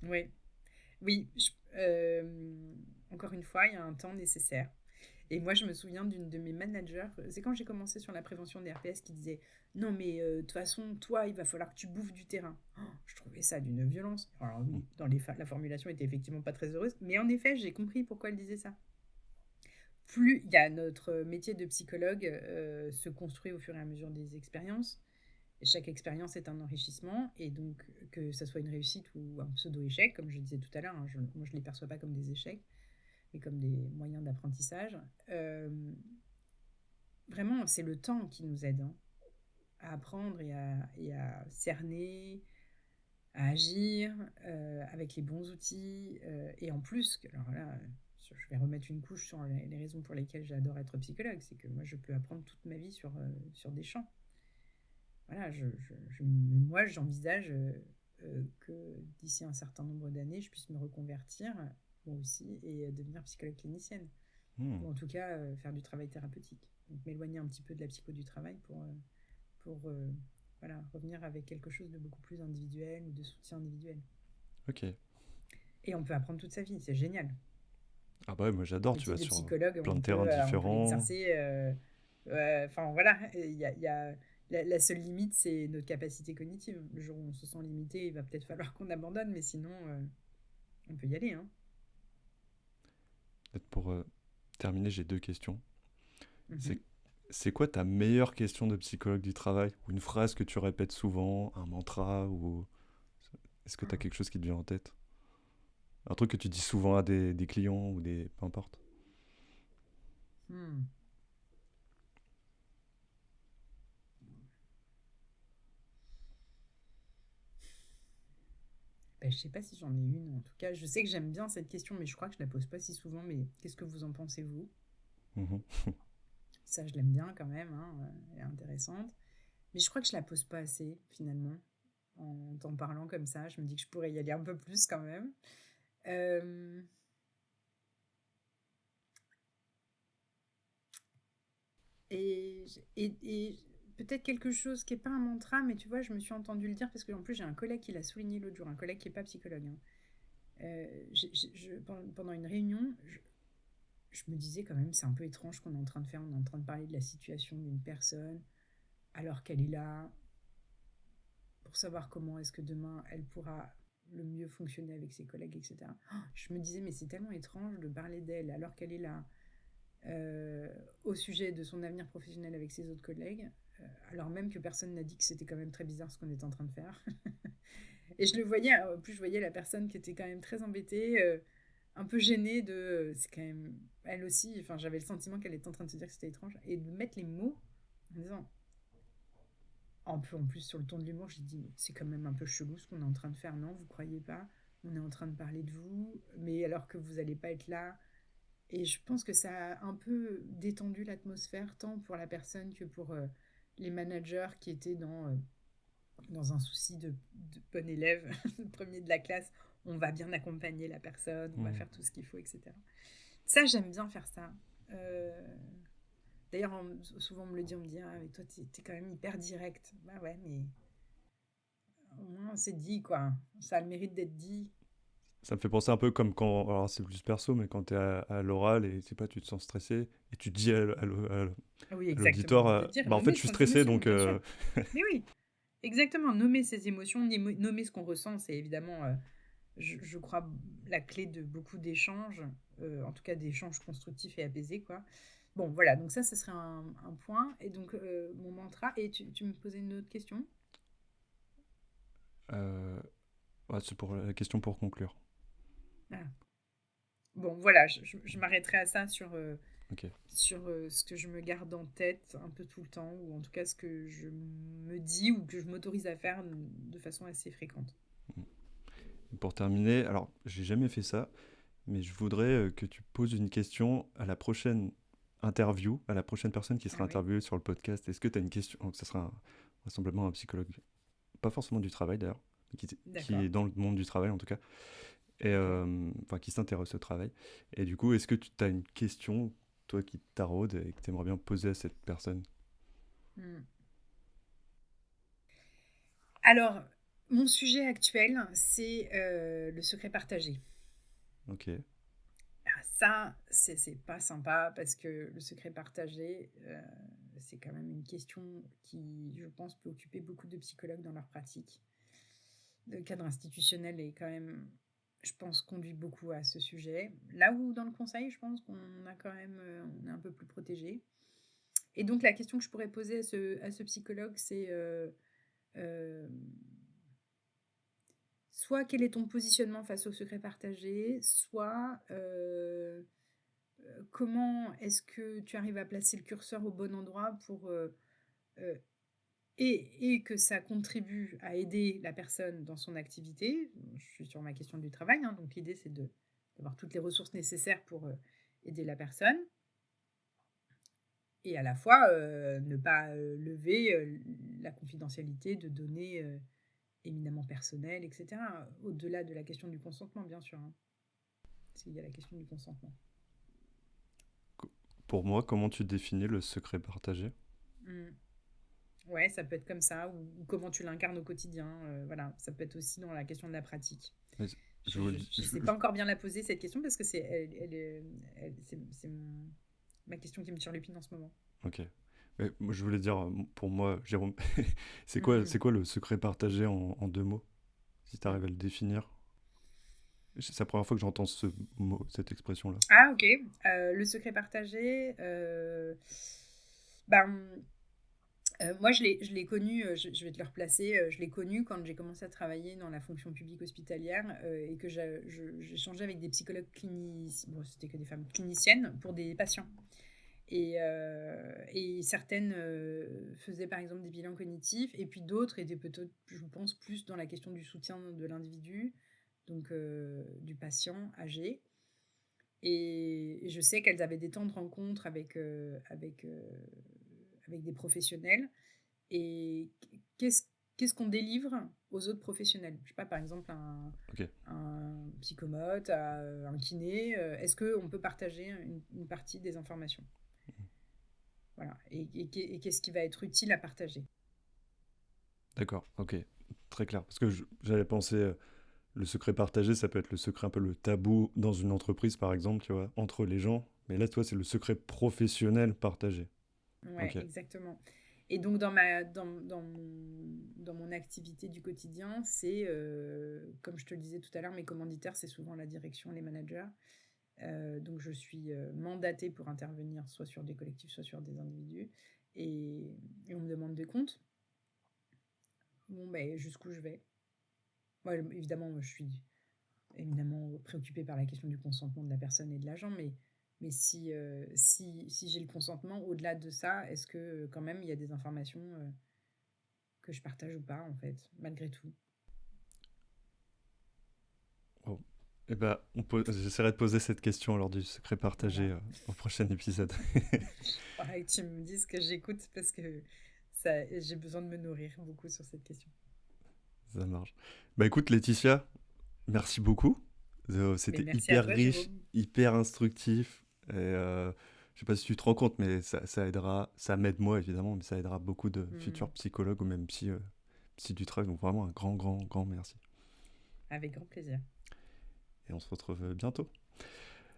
Oui, oui. Encore une fois, il y a un temps nécessaire. Et moi, je me souviens d'une de mes managers, c'est quand j'ai commencé sur la prévention des RPS, qui disait non, mais de toute façon, toi, il va falloir que tu bouffes du terrain. Oh, je trouvais ça d'une violence. Alors, Hmm. oui, la formulation était effectivement pas très heureuse, mais en effet, j'ai compris pourquoi elle disait ça. Plus il y a notre métier de psychologue se construit au fur et à mesure des expériences. Et chaque expérience est un enrichissement, et donc que ça soit une réussite ou un pseudo-échec, comme je disais tout à l'heure, hein, moi je ne les perçois pas comme des échecs, mais comme des moyens d'apprentissage. Euh, Vraiment, c'est le temps qui nous aide, hein, à apprendre et à cerner, à agir avec les bons outils. Et en plus, alors là, je vais remettre une couche sur les raisons pour lesquelles j'adore être psychologue, c'est que moi, je peux apprendre toute ma vie sur des champs. Voilà, moi, j'envisage que d'ici un certain nombre d'années, je puisse me reconvertir, moi aussi, et devenir psychologue clinicienne. Hmm. Ou en tout cas, faire du travail thérapeutique. Donc, m'éloigner un petit peu de la psycho du travail pour voilà, revenir avec quelque chose de beaucoup plus individuel ou de soutien individuel. Ok. Et on peut apprendre toute sa vie, c'est génial. Ah bah ouais, moi Le j'adore, tu métier vas de sur psychologue, plein de terrains on peut différents. l'exercer. Enfin voilà, la seule limite, c'est notre capacité cognitive. Le jour où on se sent limité, il va peut-être falloir qu'on abandonne, mais sinon, on peut y aller. Hein. Peut-être pour terminer, j'ai deux questions. Mhm. C'est c'est quoi ta meilleure question de psychologue du travail? Ou une phrase que tu répètes souvent, un mantra, ou est-ce que tu as quelque chose qui te vient en tête? Un truc que tu dis souvent à des clients ou des... peu importe. Hmm. Ben, je sais pas si j'en ai une. En tout cas, je sais que j'aime bien cette question, mais je crois que je la pose pas si souvent. Mais qu'est-ce que vous en pensez, vous? Mhm. Ça, je l'aime bien quand même. Hein, elle est intéressante. Mais je crois que je la pose pas assez, finalement. En t'en parlant comme ça, je me dis que je pourrais y aller un peu plus quand même. Euh, et et peut-être quelque chose qui n'est pas un mantra, mais tu vois, je me suis entendu le dire parce qu'en plus, j'ai un collègue qui l'a souligné l'autre jour, un collègue qui n'est pas psychologue. Hein. Pendant une réunion, je me disais quand même, c'est un peu étrange ce qu'on est en train de faire. On est en train de parler de la situation d'une personne alors qu'elle est là pour savoir comment est-ce que demain elle pourra le mieux fonctionner avec ses collègues, etc. Oh, je me disais, mais c'est tellement étrange de parler d'elle alors qu'elle est là au sujet de son avenir professionnel avec ses autres collègues, alors même que personne n'a dit que c'était quand même très bizarre ce qu'on est en train de faire. Et je le voyais, en plus je voyais la personne qui était quand même très embêtée, un peu gênée de... C'est quand même... Elle aussi, enfin j'avais le sentiment qu'elle était en train de se dire que c'était étrange. Et de mettre les mots en disant... Un peu en plus sur le ton de l'humour, j'ai dit, mais c'est quand même un peu chelou ce qu'on est en train de faire, non? Vous croyez pas? On est en train de parler de vous, mais alors que vous n'allez pas être là. Et je pense que ça a un peu détendu l'atmosphère, tant pour la personne que pour les managers qui étaient dans un souci de bon élève, le premier de la classe. On va bien accompagner la personne, on va Mhm. faire tout ce qu'il faut, etc. Ça, j'aime bien faire ça. Euh, D'ailleurs, souvent on me le dit, on me dit, ah, mais toi, t'es quand même hyper direct. Bah ouais, mais au moins c'est dit, quoi. Ça a le mérite d'être dit. Ça me fait penser un peu comme quand, alors c'est plus perso, mais quand tu es à l'oral et c'est pas, tu te sens stressé et tu te dis Oui, à exactement. l'auditoire, De dire, bah en fait nommer je suis son stressé émotion, donc bien sûr. Mais oui, exactement. Nommer ses émotions, nommer ce qu'on ressent, c'est évidemment, je crois, la clé de beaucoup d'échanges, en tout cas d'échanges constructifs et apaisés, quoi. Bon, voilà, donc ça serait un point. Et donc, mon mantra. Et tu me posais une autre question? euh, ouais, c'est pour la question pour conclure. Ah. Bon, voilà, je m'arrêterai à ça sur Ok. sur ce que je me garde en tête un peu tout le temps, ou en tout cas ce que je me dis ou que je m'autorise à faire de façon assez fréquente. Pour terminer, alors j'ai jamais fait ça, mais je voudrais que tu poses une question à la prochaine interview, à la prochaine personne qui sera Ah oui, interviewée sur le podcast. Est-ce que tu as une question? Donc, ça sera vraisemblablement un psychologue, pas forcément du travail d'ailleurs, mais qui d'accord, est dans le monde du travail en tout cas, et d'accord. enfin qui s'intéresse au travail. Et du coup, est-ce que tu as une question, toi qui te taraude et que tu aimerais bien poser à cette personne? Hmm. Alors, mon sujet actuel, c'est le secret partagé. Ok, Ah, ça, c'est pas sympa parce que le secret partagé, c'est quand même une question qui, je pense, peut occuper beaucoup de psychologues dans leur pratique. Le cadre institutionnel est quand même, je pense, conduit beaucoup à ce sujet. Là où dans le conseil, je pense qu'on a quand même, on est un peu plus protégé. Et donc la question que je pourrais poser à ce psychologue, c'est euh, soit quel est ton positionnement face au secret partagé, soit comment est-ce que tu arrives à placer le curseur au bon endroit pour euh, et que ça contribue à aider la personne dans son activité. Je suis sur ma question du travail, hein, donc l'idée c'est d'avoir toutes les ressources nécessaires pour aider la personne et à la fois ne pas lever la confidentialité de données éminemment personnelles, etc. Au-delà de la question du consentement, bien sûr. Hein, s'il y a la question du consentement. pour moi, comment tu définis le secret partagé? Mm. Ouais, ça peut être comme ça, ou comment tu l'incarnes au quotidien. Voilà, ça peut être aussi dans la question de la pratique. Mais je vous le dis- Je sais pas encore bien la poser cette question parce que c'est ma question qui me turlupine en ce moment. Ok. Mais moi, je voulais dire, pour moi, Jérôme, Mhm. c'est quoi le secret partagé en deux mots, si tu arrives Mm. à le définir? C'est la première fois que j'entends ce mot, cette expression-là. Ah, ok. Le secret partagé, ben, moi je l'ai connu, je vais te le replacer, je l'ai connu quand j'ai commencé à travailler dans la fonction publique hospitalière et que j'échangeais avec des psychologues cliniciens, bon, c'était que des femmes cliniciennes pour des patients. Et certaines faisaient par exemple des bilans cognitifs, et puis d'autres étaient peut-être, je pense, plus dans la question du soutien de l'individu, donc du patient âgé. Et je sais qu'elles avaient des temps de rencontre avec des professionnels. Et qu'est-ce qu'on délivre aux autres professionnels? Je sais pas, par exemple, Ok. un psychomote, un kiné. Est-ce qu'on peut partager une partie des informations? Voilà. Et qu'est-ce qui va être utile à partager? D'accord, ok. Très clair. Parce que j'allais penser, le secret partagé, ça peut être le secret un peu le tabou dans une entreprise, par exemple, tu vois, entre les gens. Mais là, toi, c'est le secret professionnel partagé. Ouais, Ok. exactement. Et donc, dans mon activité du quotidien, c'est, comme je te le disais tout à l'heure, mes commanditaires, c'est souvent la direction, les managers. Donc, je suis mandatée pour intervenir soit sur des collectifs, soit sur des individus. Et on me demande des comptes. Bon, ben, jusqu'où je vais? Moi, évidemment, je suis évidemment préoccupée par la question du consentement de la personne et de l'agent, mais si j'ai le consentement, au-delà de ça, est-ce que quand même il y a des informations que je partage ou pas, en fait, malgré tout? Oh. Eh ben, j'essaierai de poser cette question lors du secret partagé Voilà. au prochain épisode. Faudrait que tu me dises que j'écoute parce que j'ai besoin de me nourrir beaucoup sur cette question. Ça marche. Bah écoute, Laetitia, merci beaucoup. Mais C'était merci à hyper toi, riche, Jérôme. hyper instructif. Et je sais pas si tu te rends compte, mais ça aidera, ça m'aide moi évidemment, mais ça aidera beaucoup de futurs Hmm, psychologues ou même psy du travail. Donc vraiment un grand, grand, grand merci. avec grand plaisir. Et on se retrouve bientôt.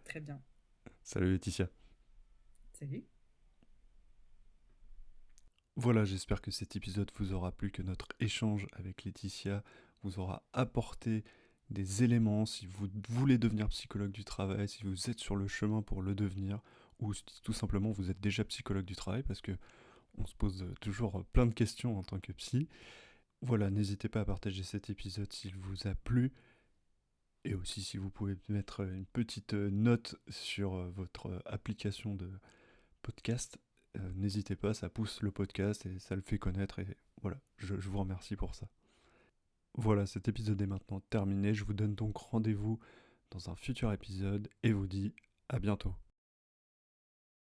Très bien. Salut Laetitia. Salut. Voilà, j'espère que cet épisode vous aura plu, que notre échange avec Laetitia vous aura apporté des éléments si vous voulez devenir psychologue du travail, si vous êtes sur le chemin pour le devenir, ou si tout simplement vous êtes déjà psychologue du travail, parce que on se pose toujours plein de questions en tant que psy. Voilà, n'hésitez pas à partager cet épisode s'il vous a plu. Et aussi, si vous pouvez mettre une petite note sur votre application de podcast, n'hésitez pas, ça pousse le podcast et ça le fait connaître. Et voilà, je vous remercie pour ça. Voilà, cet épisode est maintenant terminé. Je vous donne donc rendez-vous dans un futur épisode et vous dis à bientôt.